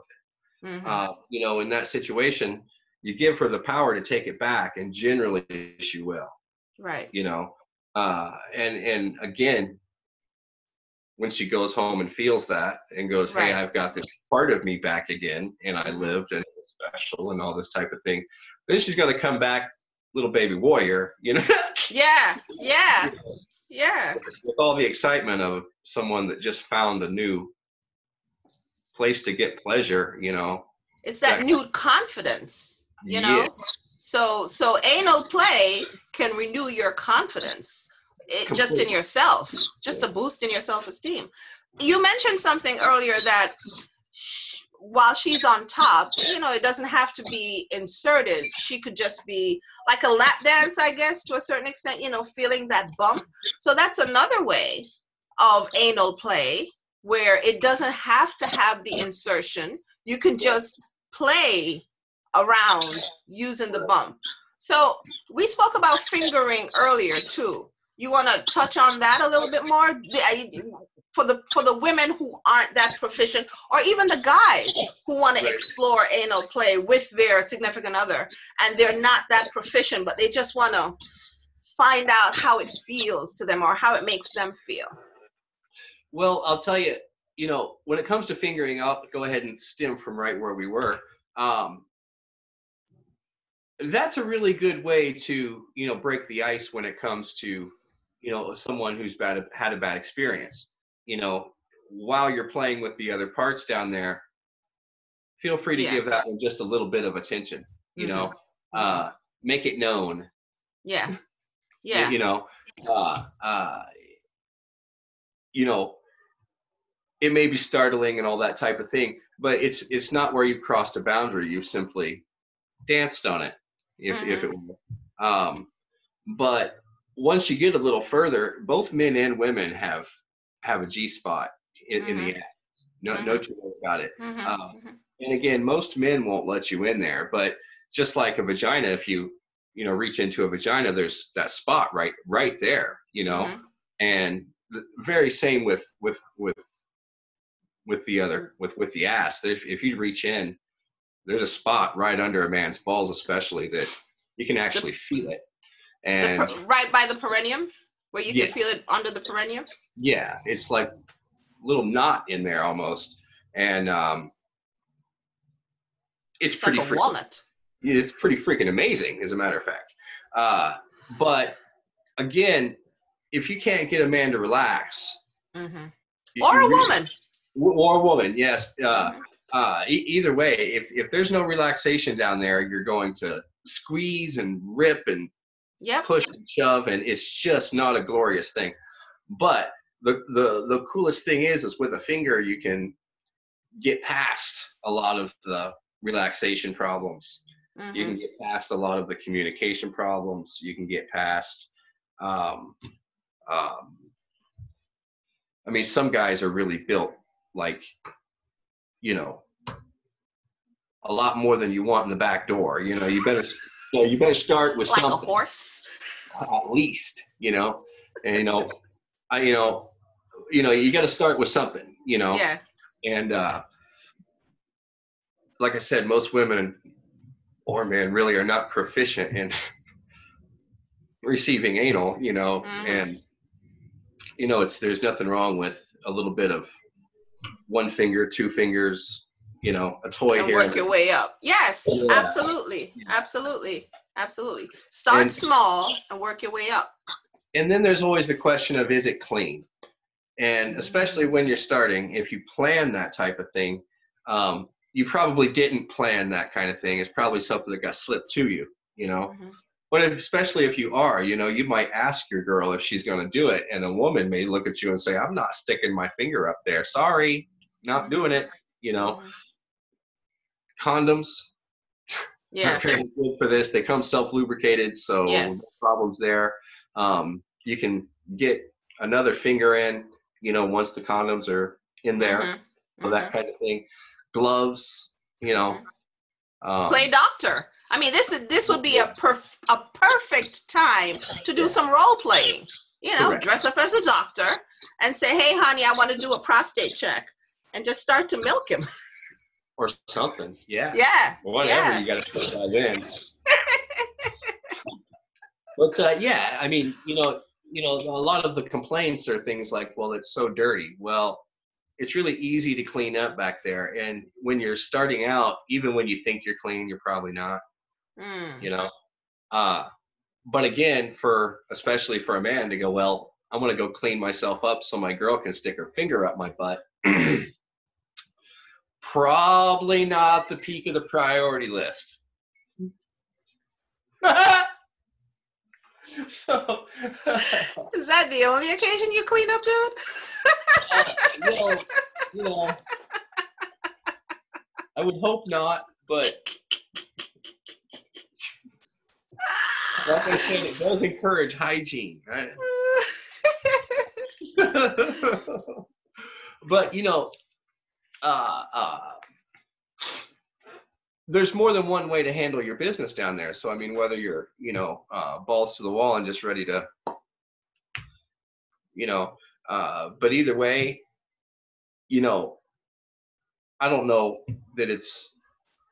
of mm-hmm. it. In that situation, you give her the power to take it back, and generally she will, Right. and again, when she goes home and feels that and goes, hey, Right. I've got this part of me back again, and I Mm-hmm. lived, and it was special and all this type of thing, then she's going to come back little baby warrior, Yeah. Yeah. Yeah. with all the excitement of someone that just found a new place to get pleasure, It's that that, new confidence, yeah, so anal play can renew your confidence, just in completely. yourself, just a boost in your self-esteem. You mentioned something earlier that while she's on top, it doesn't have to be inserted. She could just be like a lap dance, I guess, to a certain extent, feeling that bump. So that's another way of anal play, where it doesn't have to have the insertion. You can just play around using the bump. So we spoke about fingering earlier too. You want to touch on that a little bit more? For the women who aren't that proficient, or even the guys who want to explore anal play with their significant other, and they're not that proficient, but they just want to find out how it feels to them or how it makes them feel. Well, I'll tell you, when it comes to fingering, I'll go ahead and stem from right where we were. That's a really good way to, break the ice when it comes to, someone who's had a bad experience. While you're playing with the other parts down there, feel free to Yeah. give that one just a little bit of attention. Mm-hmm. Uh, make it known. Yeah. you, Yeah. you know, uh, uh, you know, it may be startling and all that type of thing, but it's not where you've crossed a boundary. You've simply danced on it, if Mm-hmm. it were. But once you get a little further, both men and women have a G spot in Mm-hmm. the act. No Mm-hmm. two ways about it. Um, Mm-hmm. and again, most men won't let you in there, but just like a vagina, if you reach into a vagina, there's that spot right there, Mm-hmm. and the very same with the other with the ass. If you reach in, there's a spot right under a man's balls, especially, that you can The actually feel it. And right by the perineum, where you can yeah, feel it under the perineum. yeah, it's like a little knot in there almost, and it's It's like pretty a freaking walnut. amazing, as a matter of fact. But again, if you can't get a man to relax, Mm-hmm. you, Or you a really, woman. or a woman, yes. Mm-hmm. Either way, if there's no relaxation down there, you're going to squeeze and rip and Yep. push and shove, and it's just not a glorious thing. But the coolest thing is with a finger you can get past a lot of the relaxation problems. You Mm-hmm. can get past a lot of the communication problems. You can get past um, um, I mean, some guys are really built like, you know, a lot more than you want in the back door. You better start with Like a something, horse. at least, and I, you got to start with something, Yeah. and like I said, most women or men really are not proficient in receiving anal, Mm-hmm. and there's nothing wrong with a little bit of one finger, two fingers, a toy And here and work there. your way up. Yes, Yeah. absolutely. Absolutely. Absolutely. Start And small and work your way up. then there's always the question of, is it clean? And especially Mm-hmm. when you're starting, if you plan that type of thing, you probably didn't plan that kind of thing. It's probably something that got slipped to you, you know. But especially if you are, you know, you might ask your girl if she's going to do it, and a woman may look at you and say, I'm not sticking my finger up there. Sorry, not doing it, you know. Condoms are very good for this. They come self-lubricated, so no problems there. You can get another finger in, you know, once the condoms are in there, so that kind of thing. Gloves, you know. Play doctor. I mean, this would be a perfect time to do some role playing. You know, dress up as a doctor and say, hey, honey, I want to do a prostate check, and just start to milk him. Or something. Yeah. Whatever. You got to start by then. But yeah, I mean, you know, a lot of the complaints are things like, well, it's so dirty. Well, it's really easy to clean up back there. And when you're starting out, even when you think you're clean, you're probably not, you know. But again, especially for a man to go, well, I'm going to go clean myself up so my girl can stick her finger up my butt. Probably not the peak of the priority list. So, is that the only occasion you clean up, dude? You know, I would hope not, but like I said, it does encourage hygiene, right? But you know, there's more than one way to handle your business down there. So I mean, whether you're, you know, balls to the wall and just ready to, you know, but either way, you know, I don't know that it's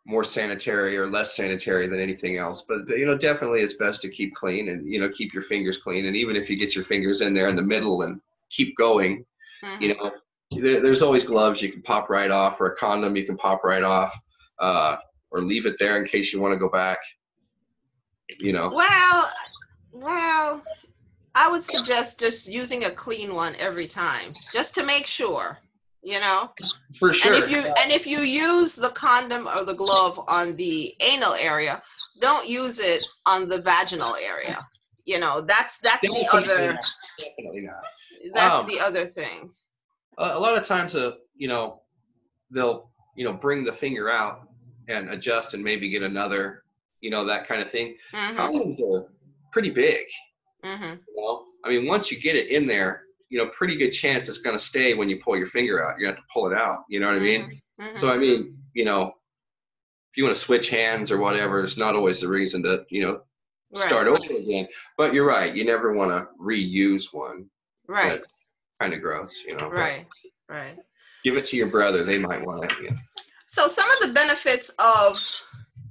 more sanitary or less sanitary than anything else, but you know, definitely it's best to keep clean and, you know, keep your fingers clean. And even if you get your fingers in there in the middle and keep going, you know, there's always gloves you can pop right off, or a condom you can pop right off, or leave it there in case you want to go back, you know. Well, I would suggest just using a clean one every time, just to make sure, you know. For sure. And if you use the condom or the glove on the anal area, don't use it on the vaginal area. You know, that's the other. Definitely not. That's the other thing. A lot of times, you know, they'll, you know, bring the finger out and adjust and maybe get another, you know, that kind of thing. Condoms are pretty big. You know, I mean, once you get it in there, you know, pretty good chance it's going to stay when you pull your finger out. You have to pull it out. You know what I mean? So, I mean, you know, if you want to switch hands or whatever, it's not always the reason to, you know, start over again. But you're right. You never want to reuse one. Right. That's kind of gross, you know. Right. Give it to your brother. They might want it. You know. So some of the benefits of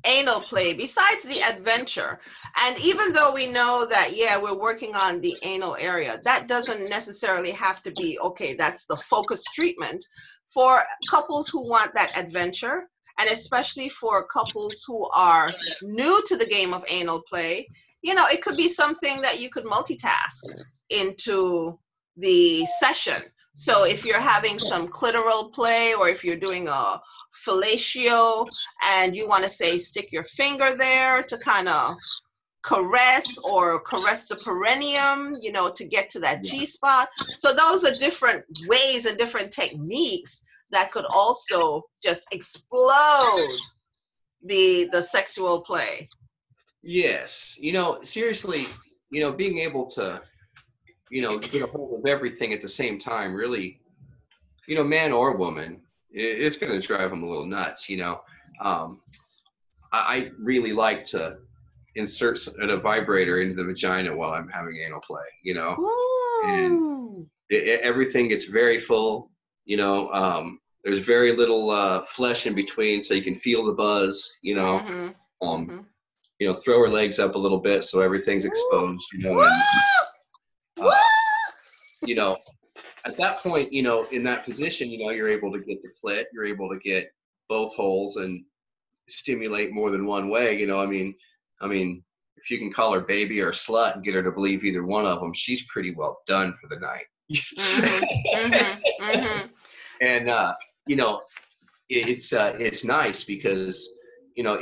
anal play, besides the adventure, and even though we know that, yeah, we're working on the anal area, that doesn't necessarily have to be, okay, that's the focus treatment. For couples who want that adventure, and especially for couples who are new to the game of anal play, you know, it could be something that you could multitask into the session. So if you're having some clitoral play, or if you're doing a fellatio and you want to say stick your finger there to kind of caress the perineum, you know, to get to that G-spot. So those are different ways and different techniques that could also just explode the sexual play. Yes. You know, seriously, you know, being able to, you know, get a hold of everything at the same time, really, you know, man or woman, it's going to drive them a little nuts, you know. I really like to insert a vibrator into the vagina while I'm having anal play, you know. And everything gets very full, you know. There's very little flesh in between, so you can feel the buzz, you know. You know, throw her legs up a little bit so everything's exposed, you know. And, you know, at that point, you know, in that position, you know, you're able to get the clit, you're able to get both holes and stimulate more than one way, you know. I mean, if you can call her baby or slut and get her to believe either one of them, she's pretty well done for the night. And, you know, it's nice because, you know,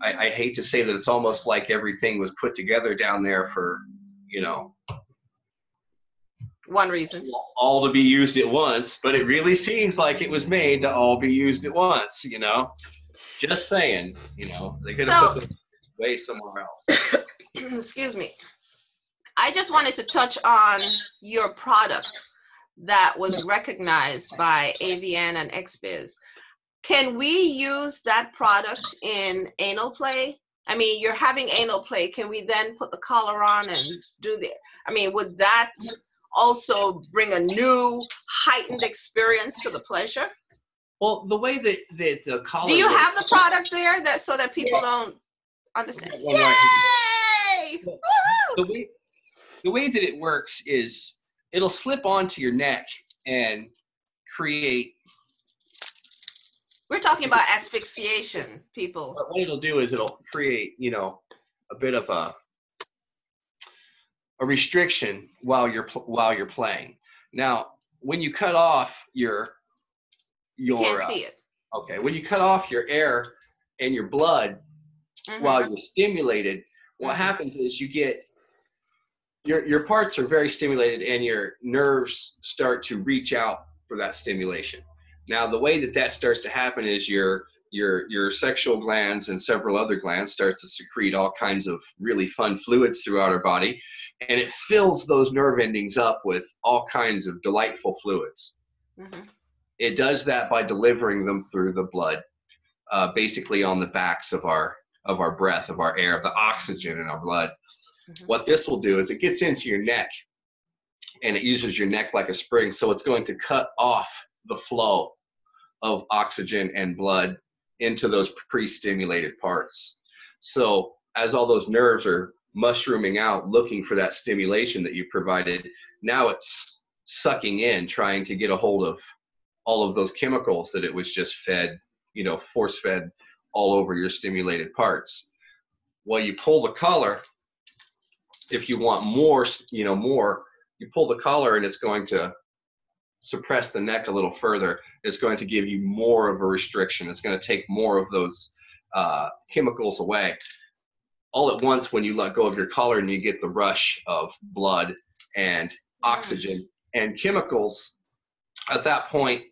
I hate to say that it's almost like everything was put together down there for, you know, one reason. All to be used at once, but it really seems like it was made to all be used at once, you know. Just saying, you know, they could have put this way somewhere else. Excuse me. I just wanted to touch on your product that was recognized by AVN and XBiz. Can we use that product in anal play? I mean, you're having anal play. Can we then put the collar on and do the, I mean, would that also bring a new heightened experience to the pleasure? Well, the way that the collar. Do you have the product there that so that people don't understand? Yay! The way that it works is it'll slip onto your neck and create. We're talking about asphyxiation, people. What it'll do is it'll create, you know, a bit of a restriction while you're playing. Now, when you cut off your can't see it. Okay, when you cut off your air and your blood while you're stimulated, what happens is you get your parts are very stimulated and your nerves start to reach out for that stimulation. Now, the way that starts to happen is your sexual glands and several other glands start to secrete all kinds of really fun fluids throughout our body, and it fills those nerve endings up with all kinds of delightful fluids. It does that by delivering them through the blood, basically on the backs of our breath, of our air, of the oxygen in our blood. What this will do is it gets into your neck, and it uses your neck like a spring, so it's going to cut off the flow of oxygen and blood into those pre-stimulated parts. So as all those nerves are mushrooming out, looking for that stimulation that you provided, now it's sucking in, trying to get a hold of all of those chemicals that it was just fed, you know, force-fed all over your stimulated parts. Well, you pull the collar. If you want more, you know, you pull the collar and it's going to suppress the neck a little further. It's going to give you more of a restriction. It's going to take more of those chemicals away. All at once, when you let go of your collar and you get the rush of blood and oxygen and chemicals, at that point,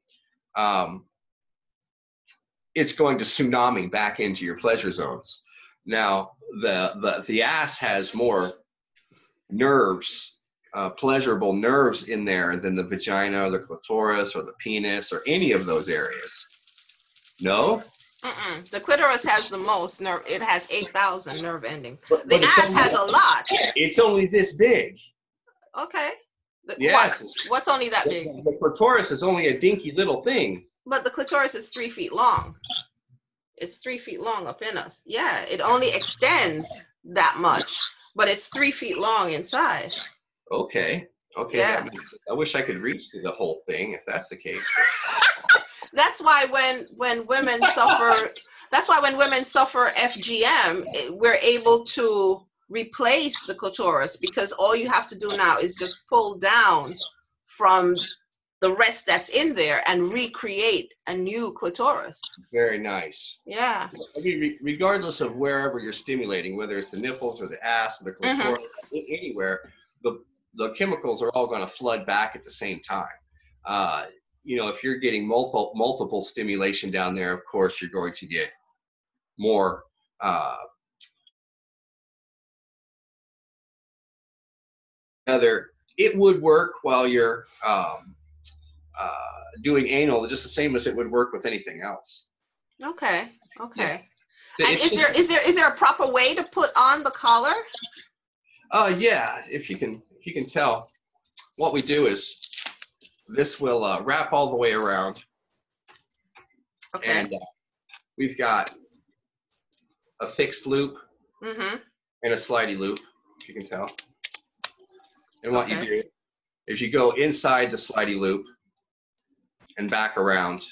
it's going to tsunami back into your pleasure zones. Now, the ass has more nerves, pleasurable nerves in there than the vagina or the clitoris or the penis or any of those areas. No? The clitoris has the most nerve. It has 8,000 nerve endings. But the ass has a lot. It's only this big. Okay. Yes. What's only that big? The clitoris is only a dinky little thing. But the clitoris is 3 feet long. It's 3 feet long up in us. Yeah, it only extends that much, but it's 3 feet long inside. Okay. Yeah. I wish I could reach to the whole thing if that's the case. That's why when women suffer, FGM, we're able to replace the clitoris, because all you have to do now is just pull down from the rest that's in there and recreate a new clitoris. Very nice. Yeah. I mean, regardless of wherever you're stimulating, whether it's the nipples or the ass or the clitoris, anywhere, the chemicals are all going to flood back at the same time. You know, if you're getting multiple stimulation down there, of course, you're going to get more it would work while you're doing anal, just the same as it would work with anything else. Okay. Yeah. And is there a proper way to put on the collar? Yeah, if you can tell, what we do is this will wrap all the way around. Okay. And we've got a fixed loop and a slidey loop, if you can tell. And what you do is you go inside the slidey loop and back around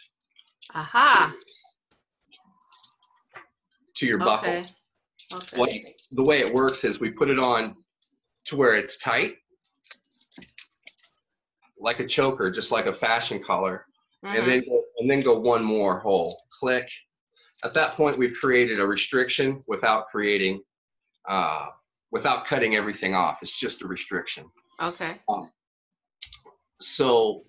to your buckle. Okay. The way it works is we put it on to where it's tight, like a choker, just like a fashion collar. and then go one more hole. Click. At that point, we've created a restriction without creating, without cutting everything off. It's just a restriction. Okay. So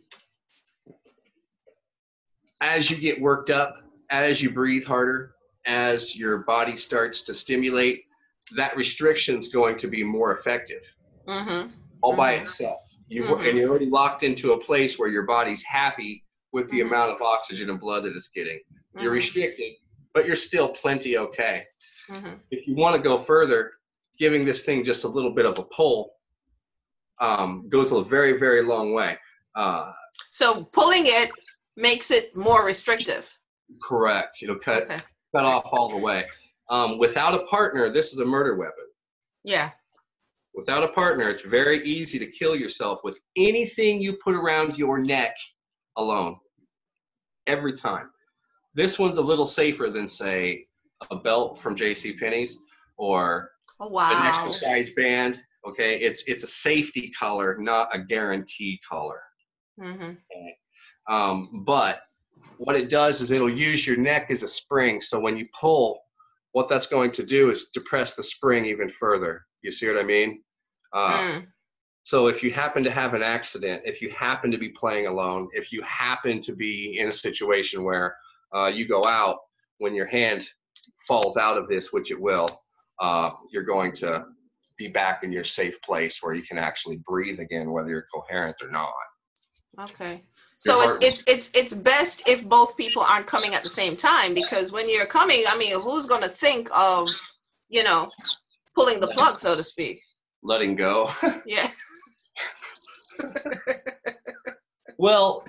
as you get worked up, as you breathe harder, as your body starts to stimulate, that restriction is going to be more effective all by itself. And you're already locked into a place where your body's happy with the amount of oxygen and blood that it's getting. You're restricted, but you're still plenty okay. If you want to go further, giving this thing just a little bit of a pull goes a very, very long way. So pulling it makes it more restrictive. Correct. It'll cut off all the way. Without a partner, this is a murder weapon. Yeah. Without a partner, it's very easy to kill yourself with anything you put around your neck alone. Every time. This one's a little safer than, say, a belt from JCPenney's or an exercise band. Okay, it's a safety collar, not a guaranteed collar. But what it does is it'll use your neck as a spring. So when you pull, what that's going to do is depress the spring even further. You see what I mean? So if you happen to have an accident, if you happen to be playing alone, if you happen to be in a situation where you go out, when your hand falls out of this, which it will, you're going to be back in your safe place where you can actually breathe again, whether you're coherent or not. Okay. So it's best if both people aren't coming at the same time, because when you're coming, I mean, who's going to think of, you know, pulling the plug, so to speak? Letting go. Yeah. Well,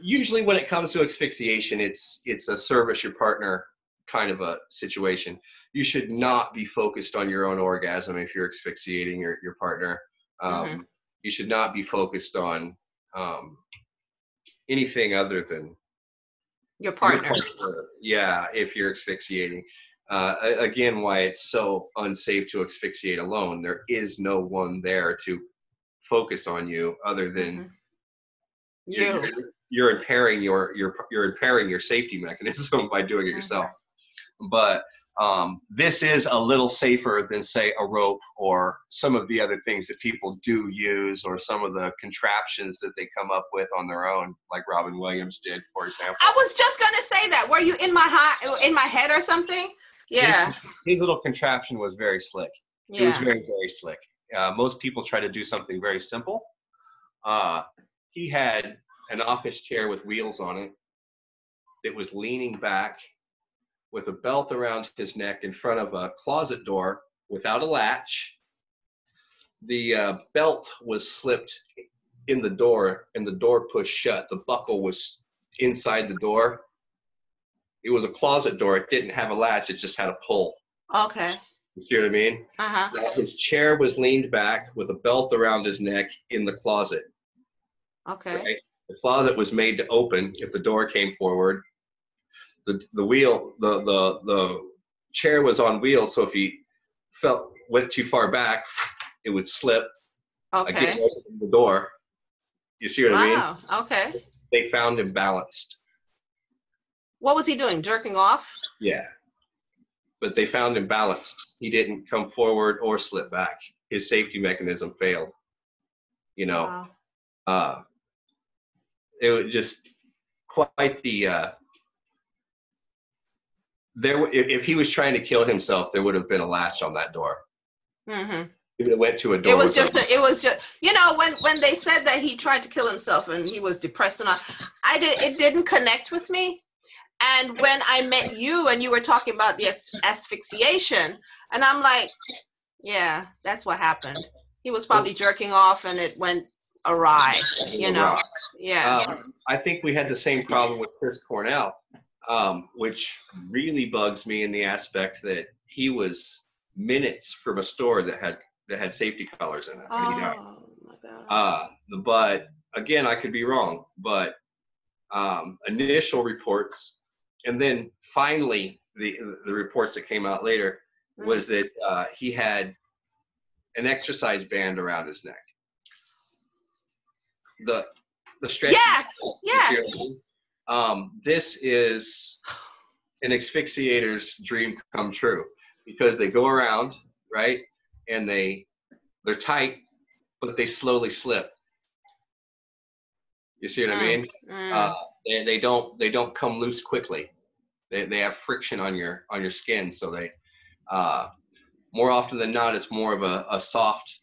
usually when it comes to asphyxiation, it's a service your partner kind of a situation. You should not be focused on your own orgasm if you're asphyxiating your partner. You should not be focused on anything other than your partner. Yeah, if you're asphyxiating. Again, why it's so unsafe to asphyxiate alone. There is no one there to focus on you other than you're impairing you're impairing your safety mechanism by doing it yourself. But this is a little safer than, say, a rope or some of the other things that people do use, or some of the contraptions that they come up with on their own, like Robin Williams did, for example. I was just gonna say that. Were you in my head or something? Yeah. His little contraption was very slick. Yeah. It was very, very slick. Most people try to do something very simple. He had an office chair with wheels on it that was leaning back with a belt around his neck in front of a closet door without a latch. The belt was slipped in the door and the door pushed shut. The buckle was inside the door. It was a closet door. It didn't have a latch. It just had a pull. Okay. You see what I mean? His chair was leaned back with a belt around his neck in the closet. Okay. Right? The closet was made to open if the door came forward. The chair was on wheels, so if he went too far back, it would slip. Okay. Again, open the door. You see what I mean? Wow. Okay. They found him balanced. What was he doing? Jerking off? Yeah. But they found him balanced. He didn't come forward or slip back. His safety mechanism failed. You know. Wow. It was just quite the if he was trying to kill himself, there would have been a latch on that door. If it went to a door. It was just you know, when they said that he tried to kill himself and he was depressed and all, it didn't connect with me. And when I met you and you were talking about the asphyxiation, and I'm like, yeah, that's what happened. He was probably jerking off and it went awry, you know. Yeah. I think we had the same problem with Chris Cornell, which really bugs me in the aspect that he was minutes from a store that had safety collars in it. Oh my God. But again, I could be wrong. But initial reports, and then finally the reports that came out later was that he had an exercise band around his neck. The stretch. Yeah. This is an asphyxiator's dream come true, because they go around, right, and they're tight, but they slowly slip. You see what I mean? They don't come loose quickly. They have friction on your skin, so they more often than not, it's more of a soft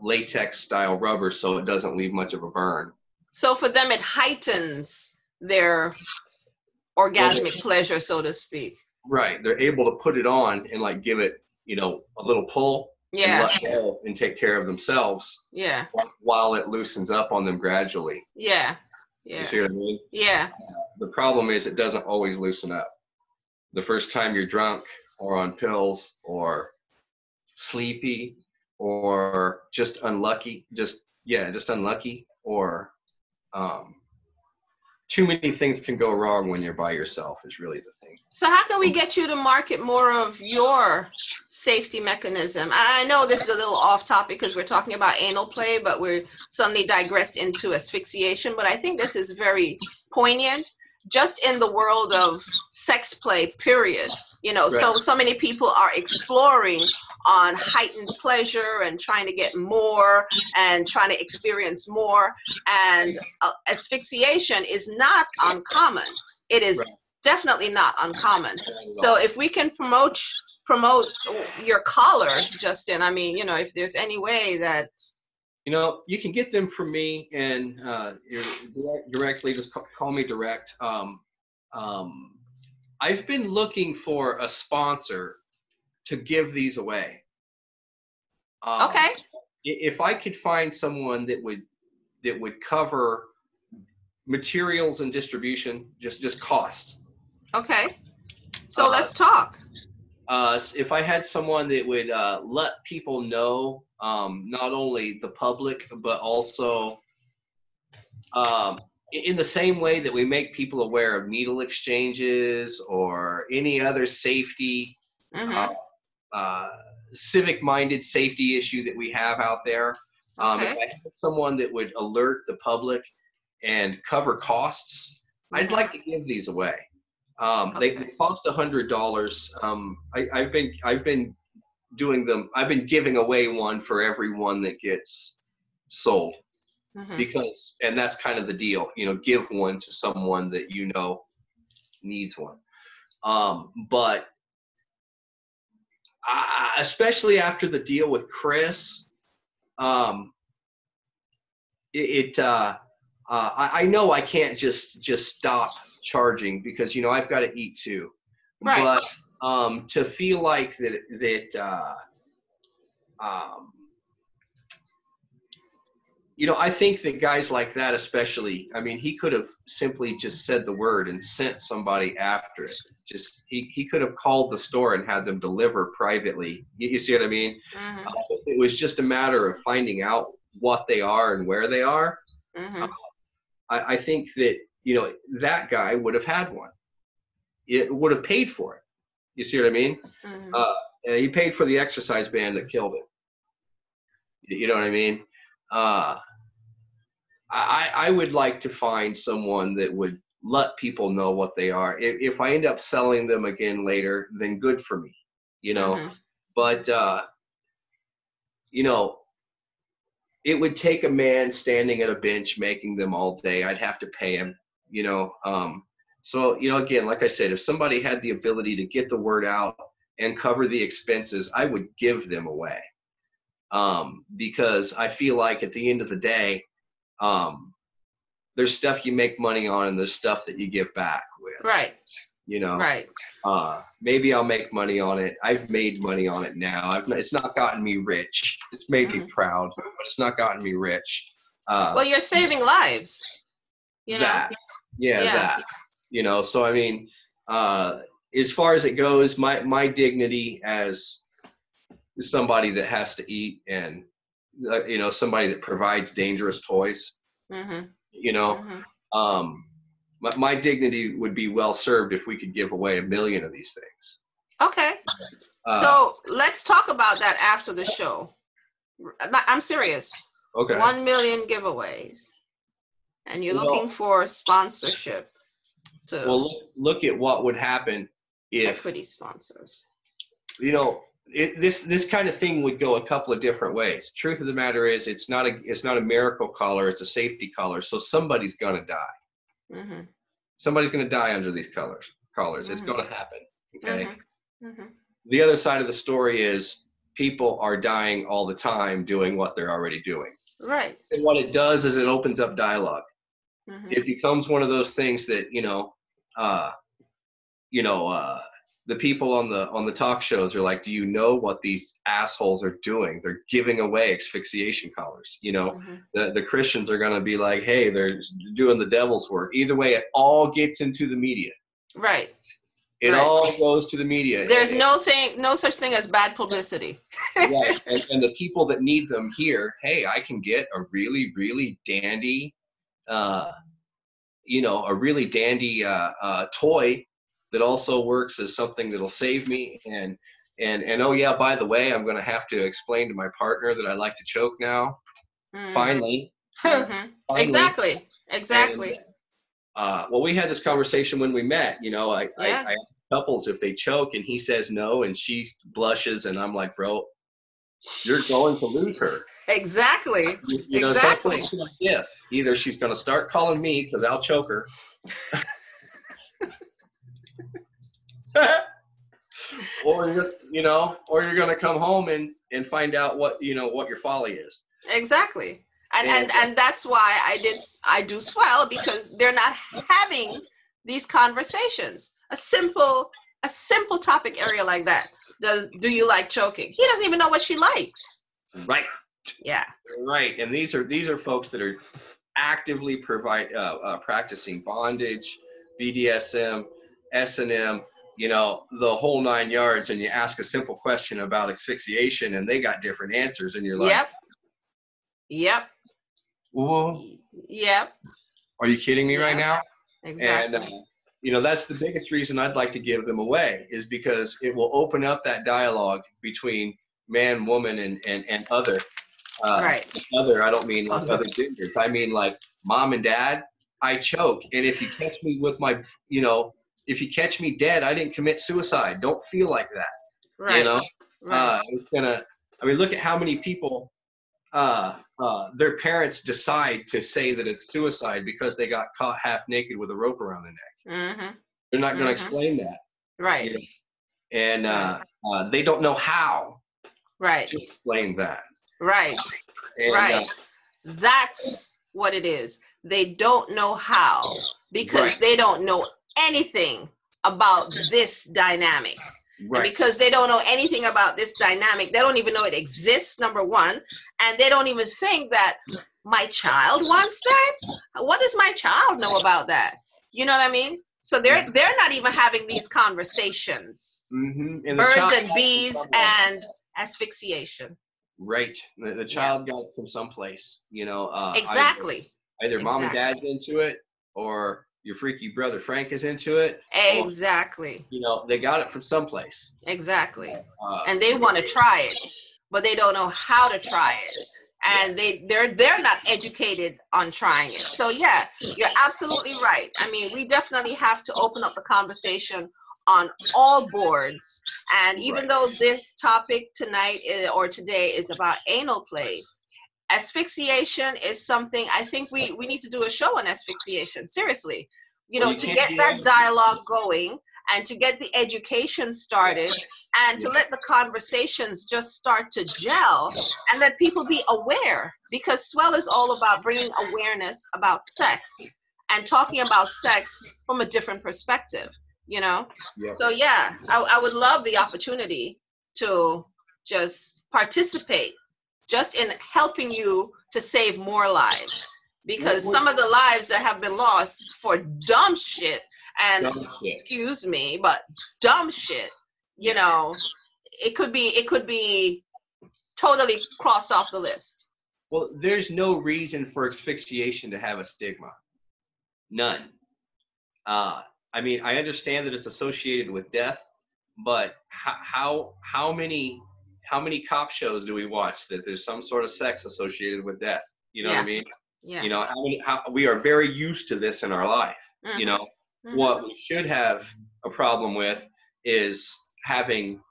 latex style rubber, so it doesn't leave much of a burn. So for them, it heightens their orgasmic pleasure, so to speak. Right. They're able to put it on and like give it, a little pull and let go and take care of themselves. Yeah. While it loosens up on them gradually. Yeah. Yeah. You see what I mean? Yeah. The problem is it doesn't always loosen up. The first time you're drunk or on pills or sleepy or just unlucky, just unlucky, or too many things can go wrong when you're by yourself is really the thing. So how can we get you to market more of your safety mechanism? I know this is a little off topic because we're talking about anal play, but we're suddenly digressed into asphyxiation. But I think this is very poignant just in the world of sex play, period. Right. So many people are exploring on heightened pleasure and trying to get more and trying to experience more. And asphyxiation is not uncommon. It is definitely not uncommon. So if we can promote your collar, Justin, I mean, if there's any way that... you can get them from me, and directly, just call me direct. I've been looking for a sponsor to give these away. Okay. If I could find someone that would cover materials and distribution, just cost. Okay. So let's talk. If I had someone that would let people know, not only the public, but also in the same way that we make people aware of needle exchanges or any other safety, civic-minded safety issue that we have out there. If I had someone that would alert the public and cover costs, I'd like to give these away. They cost $100. I've been doing them. I've been giving away one for every one that gets sold, because, and that's kind of the deal. Give one to someone that needs one. But especially after the deal with Chris, I know I can't just stop charging, because I've got to eat too. Right. But to feel like that I think that guys like that, especially, I mean, he could have simply just said the word and sent somebody after it. Just he could have called the store and had them deliver privately. You see what I mean? It was just a matter of finding out what they are and where they are. I think that that guy would have had one. It would have paid for it. You see what I mean? He paid for the exercise band that killed him. You know what I mean? I would like to find someone that would let people know what they are. If I end up selling them again later, then good for me, But, it would take a man standing at a bench making them all day. I'd have to pay him, So, again, like I said, if somebody had the ability to get the word out and cover the expenses, I would give them away. Because I feel like at the end of the day, there's stuff you make money on and there's stuff that you give back with. Right. Right. Maybe I'll make money on it. I've made money on it now. It's not gotten me rich. It's made me proud, but it's not gotten me rich. Well, you're saving lives. That. So I mean, as far as it goes, my dignity as somebody that has to eat and somebody that provides dangerous toys, my dignity would be well served if we could give away 1 million of these things. Okay. So let's talk about that after the show. I'm serious. Okay. 1 million giveaways. And you're looking for sponsorship. to Well, look at what would happen if, equity sponsors. you know, this kind of thing would go a couple of different ways. Truth of the matter is, it's not a miracle collar, it's a safety collar. So somebody's gonna die. Mm-hmm. Somebody's gonna die under these collars. Mm-hmm. It's gonna happen. Okay. Mm-hmm. Mm-hmm. The other side of the story is people are dying all the time doing what they're already doing. Right. And what it does is it opens up dialogue. Mm-hmm. It becomes one of those things that the people on the talk shows are like, do you know what these assholes are doing? They're giving away asphyxiation collars. Mm-hmm. The Christians are going to be like, hey, they're doing the devil's work. Either way, it all gets into the media. Right. It all goes to the media. There's no such thing as bad publicity. Right. And the people that need them here, hey, I can get a really, really dandy, a really dandy toy that also works as something that'll save me. And oh yeah, by the way, I'm going to have to explain to my partner that I like to choke now. Mm-hmm. Finally. Mm-hmm. Finally. Exactly. And, well, we had this conversation when we met. I asked couples if they choke, and he says no, and she blushes, and I'm like, bro, you're going to lose her. Exactly. Exactly. Yeah. Either she's going to start calling me because I'll choke her. or you're going to come home and find out what your folly is. Exactly. And that's why I do S.W.E.L.L, because they're not having these conversations. A simple topic area like that. Do you like choking? He doesn't even know what she likes. Right. Yeah. Right. And these are folks that are actively practicing bondage, BDSM, S&M, the whole 9 yards, and you ask a simple question about asphyxiation and they got different answers, and you're like, Yep. Whoa. Yep. Are you kidding me right now? Exactly. And that's the biggest reason I'd like to give them away, is because it will open up that dialogue between man, woman, and other. Right. Other, I don't mean like other genders. I mean like mom and dad. I choke, and if you catch me with my, if you catch me dead, I didn't commit suicide. Don't feel like that. Right. Right. It's gonna. I mean, look at how many people. Their parents decide to say that it's suicide because they got caught half naked with a rope around their neck. Mm-hmm. They're not going to explain that. Right. And they don't know how to explain that. Right. And, that's what it is. They don't know how, because they don't know anything about this dynamic. Right. And because they don't know anything about this dynamic, they don't even know it exists, number one, and they don't even think that my child wants that. What does my child know about that? You know what I mean? So they're not even having these conversations. Mm-hmm. And birds and bees and asphyxiation. Right. The child got it from someplace. Exactly. Either mom and dad's into it, or your freaky brother Frank is into it. Exactly. Or, they got it from someplace. Exactly. And they want to try it, but they don't know how to try it. And they're not educated on trying it. So yeah, you're absolutely right. I mean, we definitely have to open up the conversation on all boards. And even though this topic tonight or today is about anal play, asphyxiation is something I think we need to do a show on asphyxiation. Seriously, to get that dialogue going and to get the education started and to let the conversations just start to gel and let people be aware, because S.W.E.L.L is all about bringing awareness about sex and talking about sex from a different perspective, So yeah, I would love the opportunity to just participate just in helping you to save more lives, because some of the lives that have been lost for dumb shit, and excuse me, but dumb shit, it could be totally crossed off the list. Well, there's no reason for asphyxiation to have a stigma. None. I mean, I understand that it's associated with death, but how many cop shows do we watch that there's some sort of sex associated with death? You know what I mean? Yeah. How we are very used to this in our life. Mm-hmm. What we should have a problem with is having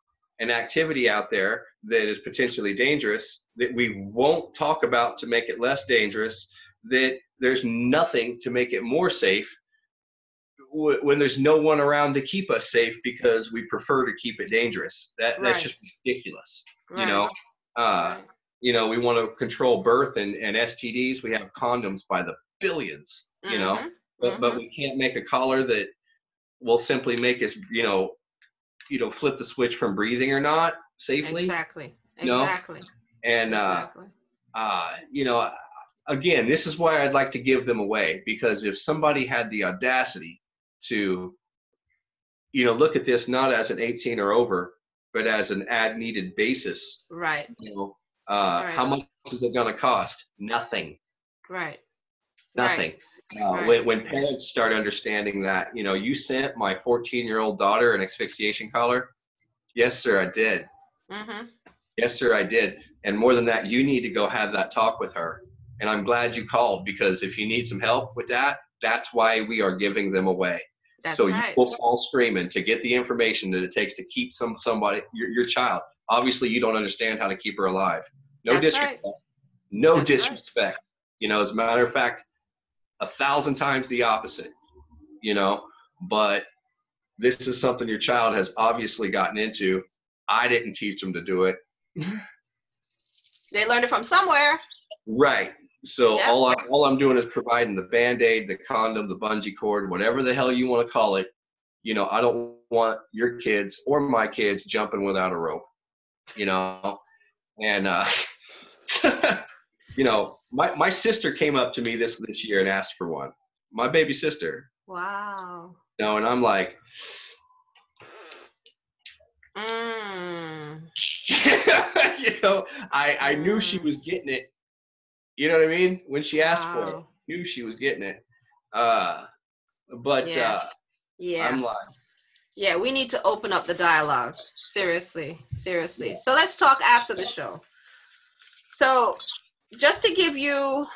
an activity out there that is potentially dangerous that we won't talk about to make it less dangerous, that there's nothing to make it more safe when there's no one around to keep us safe because we prefer to keep it dangerous. That's just ridiculous. You know, you know, we want to control birth and STDs. We have condoms by the billions, you know, but we can't make a collar that will simply make us, you know, flip the switch from breathing or not safely. Exactly. You know? Exactly. And, you know, again, this is why I'd like to give them away, because if somebody had the audacity to, you know, look at this not as an 18 or over, but as an ad needed basis. Right. You know, how much is it going to cost? Nothing. Right. Nothing. When parents start understanding that, you know, you sent my 14-year-old daughter an asphyxiation collar. Yes, sir, I did. Yes, sir, I did. And more than that, you need to go have that talk with her. And I'm glad you called, because if you need some help with that, that's why we are giving them away. That's so right. You will call screaming to get the information that it takes to keep somebody, your child. Obviously, you don't understand how to keep her alive. No That's disrespect. Right. No That's disrespect. Right. You know, as a matter of fact, 1,000 times the opposite. You know, but this is something your child has obviously gotten into. I didn't teach them to do it. They learned it from somewhere. Right. So all I'm doing is providing the Band-Aid, the condom, the bungee cord, whatever the hell you want to call it. You know, I don't want your kids or my kids jumping without a rope, you know. And, you know, my sister came up to me this year and asked for one. My baby sister. Wow. You know, and I'm like, you know, I knew she was getting it. You know what I mean? When she asked for it, I knew she was getting it. I'm like, yeah, we need to open up the dialogue. Seriously. So let's talk after the show. So just to give you,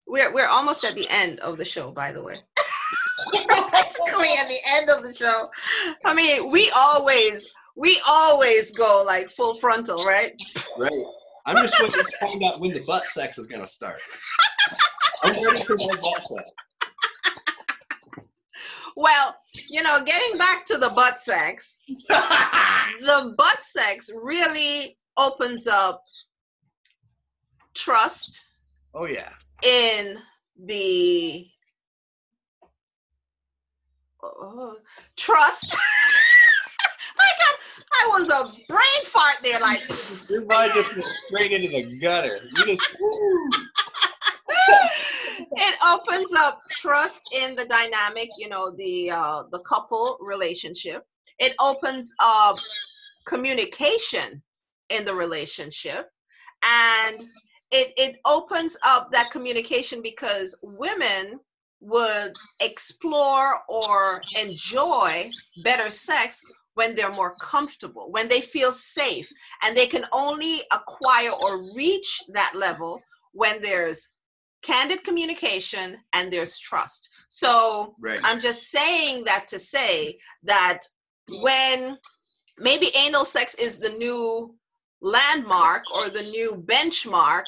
we're almost at the end of the show, by the way. Practically at the end of the show. I mean, we always go like full frontal, right? Right. I'm just waiting to find out when the butt sex is going to start. I'm ready for more butt sex. Well, you know, getting back to the butt sex, the butt sex really opens up trust. Oh, yeah. In the trust. My God, I was a brain fart there, like your mind just went straight into the gutter. You just it opens up trust in the dynamic, you know, the couple relationship. It opens up communication in the relationship, and it opens up that communication because women would explore or enjoy better sex when they're more comfortable, when they feel safe, and they can only acquire or reach that level when there's candid communication and there's trust. So I'm just saying that to say that when maybe anal sex is the new landmark or the new benchmark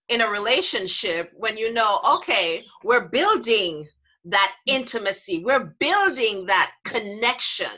in a relationship, when you know, okay, we're building that intimacy, we're building that connection,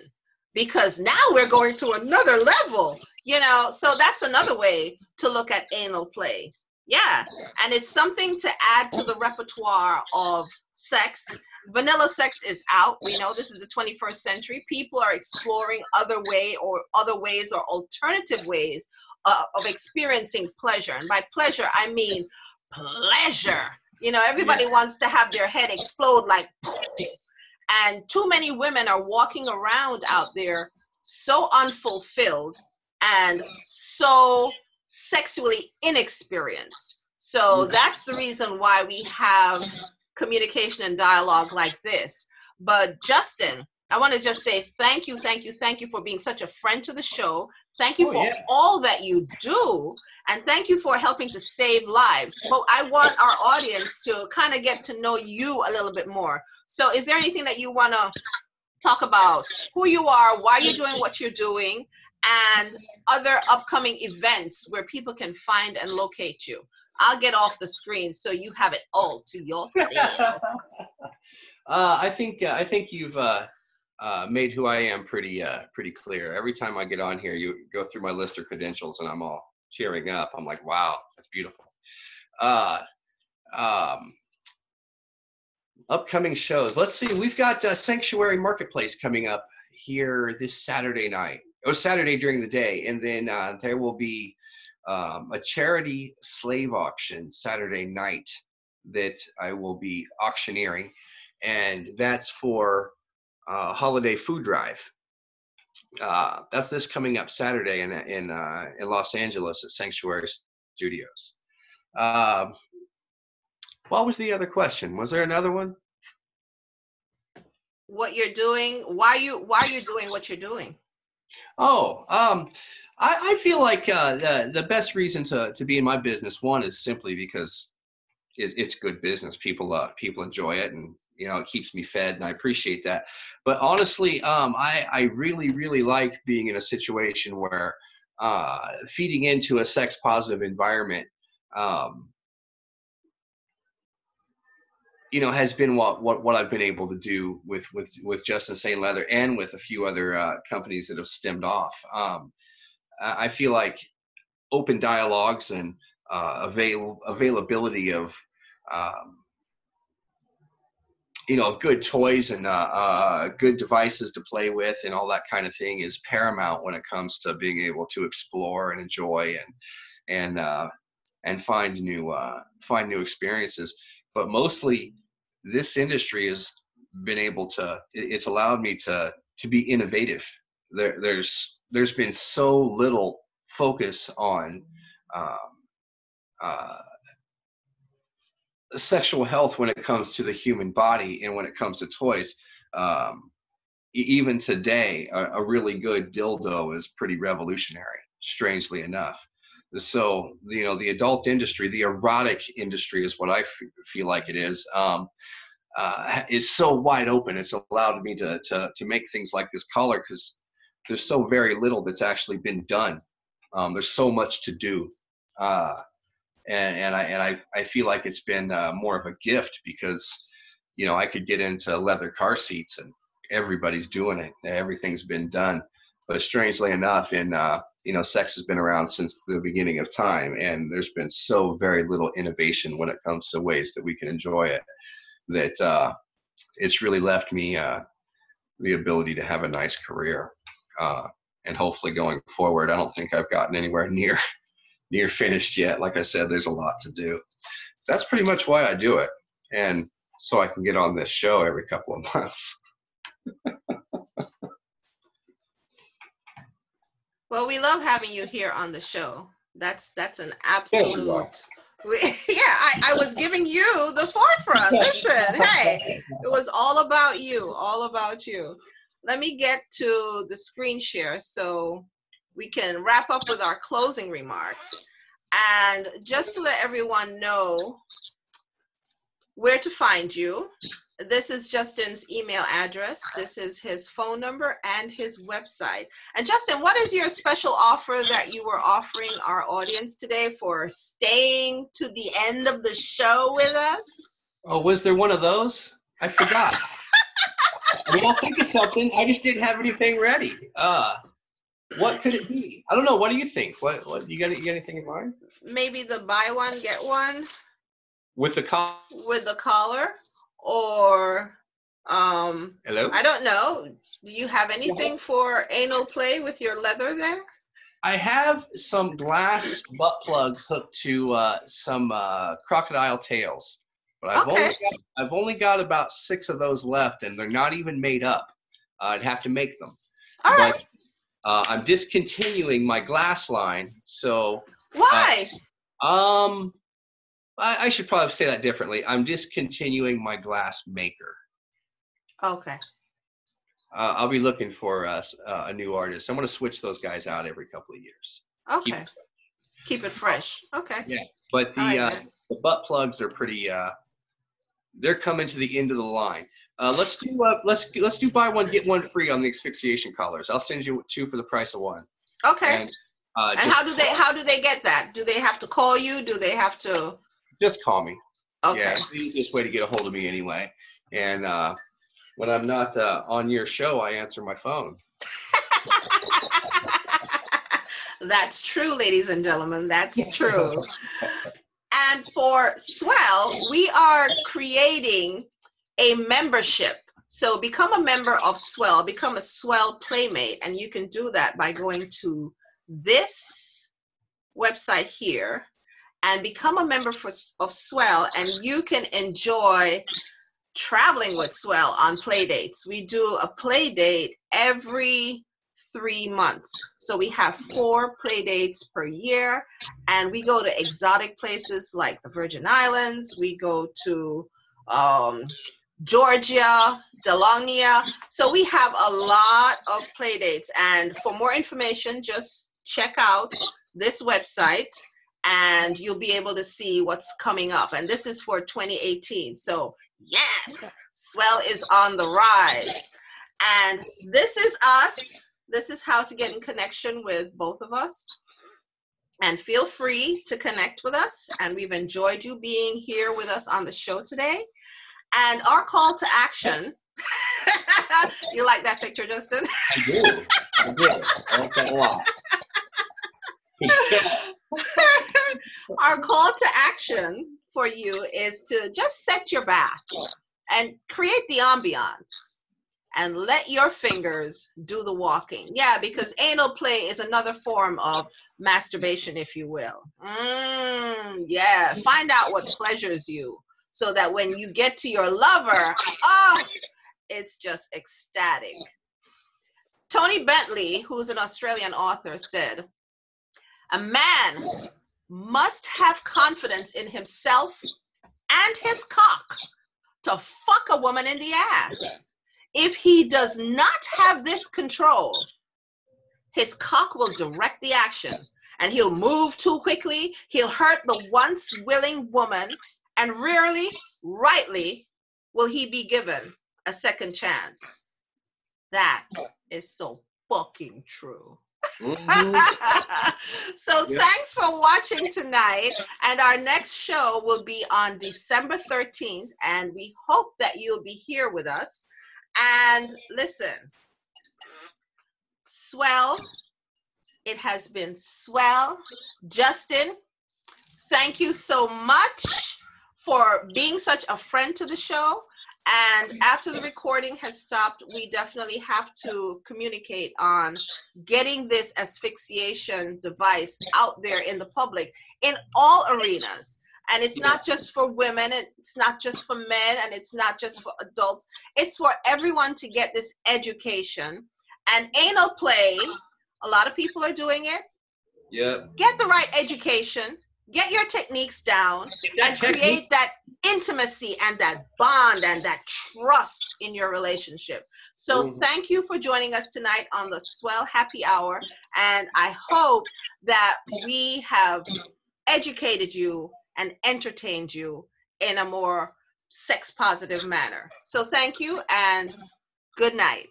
because now we're going to another level, you know. So that's another way to look at anal play. Yeah, and it's something to add to the repertoire of sex. Vanilla sex is out. We know this is the 21st century. People are exploring other ways or alternative ways of experiencing pleasure. And by pleasure, I mean pleasure. You know, everybody wants to have their head explode like, and too many women are walking around out there so unfulfilled and so sexually inexperienced. So that's the reason why we have communication and dialogue like this. But Justin, I want to just say thank you, thank you, thank you for being such a friend to the show. Thank you Oh for yeah. all that you do, and thank you for helping to save lives. But I want our audience to kind of get to know you a little bit more. So is there anything that you want to talk about, who you are, why you're doing what you're doing, and other upcoming events where people can find and locate you? I'll get off the screen so you have it all to yourself. I think you've made who I am pretty clear. Every time I get on here, you go through my list of credentials, and I'm all tearing up. I'm like, wow, that's beautiful. Uh, um, Upcoming shows. Let's see. We've got Sanctuary Marketplace coming up here this Saturday night. Oh, Saturday during the day, and then there will be a charity slave auction Saturday night that I will be auctioneering, and that's for holiday food drive. That's this coming up Saturday in Los Angeles at Sanctuary Studios. Uh, what was the other question? Was there another one? What you're doing, why you're doing what you're doing. Oh, I feel like the best reason to be in my business, one, is simply because it's good business. People enjoy it, and it keeps me fed, and I appreciate that. But honestly, I really like being in a situation where feeding into a sex positive environment, has been what I've been able to do with Justin Sayne Leather and with a few other companies that have stemmed off. I feel like open dialogues and availability of of good toys and good devices to play with and all that kind of thing is paramount when it comes to being able to explore and enjoy and find new experiences. But mostly, this industry has been able to. It's allowed me to be innovative. There's been so little focus on um, uh, sexual health when it comes to the human body and when it comes to toys. Um, Even today, a really good dildo is pretty revolutionary, strangely enough. So, the adult industry, the erotic industry is what I feel like it is so wide open. It's allowed me to make things like this collar because there's so very little that's actually been done. There's so much to do. Uh, and I feel like it's been more of a gift because I could get into leather car seats and everybody's doing it. Everything's been done. But strangely enough, sex has been around since the beginning of time, and there's been so very little innovation when it comes to ways that we can enjoy it that it's really left me the ability to have a nice career. And hopefully going forward, I don't think I've gotten anywhere near finished yet. Like I said, there's a lot to do. That's pretty much why I do it. And so I can get on this show every couple of months. Well, we love having you here on the show. That's an Yes, you are. absolute. Yeah, I was giving you the forefront. Listen, hey, it was all about you, all about you. Let me get to the screen share so we can wrap up with our closing remarks. And just to let everyone know where to find you, this is Justin's email address. This is his phone number and his website. And Justin, what is your special offer that you were offering our audience today for staying to the end of the show with us? Oh, was there one of those? I forgot. I'll think of something. I just didn't have anything ready. What could it be? I don't know. What do you think? What you got anything in mind? Maybe the buy one, get one. With the collar? With the collar? Or Hello? I don't know. Do you have anything for anal play with your leather there? I have some glass butt plugs hooked to some crocodile tails, but I've only got about 6 of those left, and they're not even made up. I'd have to make them. All right. I'm discontinuing my glass line, so why? I should probably say that differently. I'm discontinuing my glass maker. Okay. I'll be looking for a new artist. I'm going to switch those guys out every couple of years. Okay. Keep it fresh. Okay. Yeah. But the butt plugs are pretty. They're coming to the end of the line. Let's do buy one get one free on the asphyxiation collars. I'll send you 2 for the price of 1. Okay. And how do they get that? Do they have to call you? Do they have to? Just call me. Okay. Yeah, it's the easiest way to get a hold of me anyway. And when I'm not on your show, I answer my phone. That's true, ladies and gentlemen. That's true. And for S.W.E.L.L, we are creating a membership. So become a member of S.W.E.L.L, become a S.W.E.L Playmate, and you can do that by going to this website here and become a member of S.W.E.L, and you can enjoy traveling with S.W.E.L on play dates. We do a play date every 3 months. So we have 4 play dates per year, and we go to exotic places like the Virgin Islands. We go to Georgia, Delonia. So we have a lot of play dates, and for more information, just check out this website and you'll be able to see what's coming up. And this is for 2018. So yes, S.W.E.L is on the rise. And this is us. This is how to get in connection with both of us. And feel free to connect with us. And we've enjoyed you being here with us on the show today. And our call to action. You like that picture, Justin? I do. I like that a lot. Our call to action for you is to just set your back and create the ambiance and let your fingers do the walking. Yeah, because anal play is another form of masturbation, if you will. Yeah, find out what pleasures you so that when you get to your lover, oh, it's just ecstatic. Tony Bentley, who's an Australian author, said, "A man must have confidence in himself and his cock to fuck a woman in the ass. If he does not have this control, his cock will direct the action, and he'll move too quickly. He'll hurt the once willing woman, and rarely, rightly, will he be given a second chance." That is so fucking true. So thanks for watching tonight, and our next show will be on December 13th, and we hope that you'll be here with us. And listen, S.W.E.L, it has been S.W.E.L. Justin, thank you so much for being such a friend to the show. And after the recording has stopped, we definitely have to communicate on getting this asphyxiation device out there in the public in all arenas. And it's not just for women, it's not just for men, and it's not just for adults. It's for everyone to get this education. And anal play, a lot of people are doing it. Yeah. Get the right education, get your techniques down, and create that intimacy and that bond and that trust in your relationship. So thank you for joining us tonight on the S.W.E.L Happy Hour. And I hope that we have educated you and entertained you in a more sex positive manner. So thank you and good night.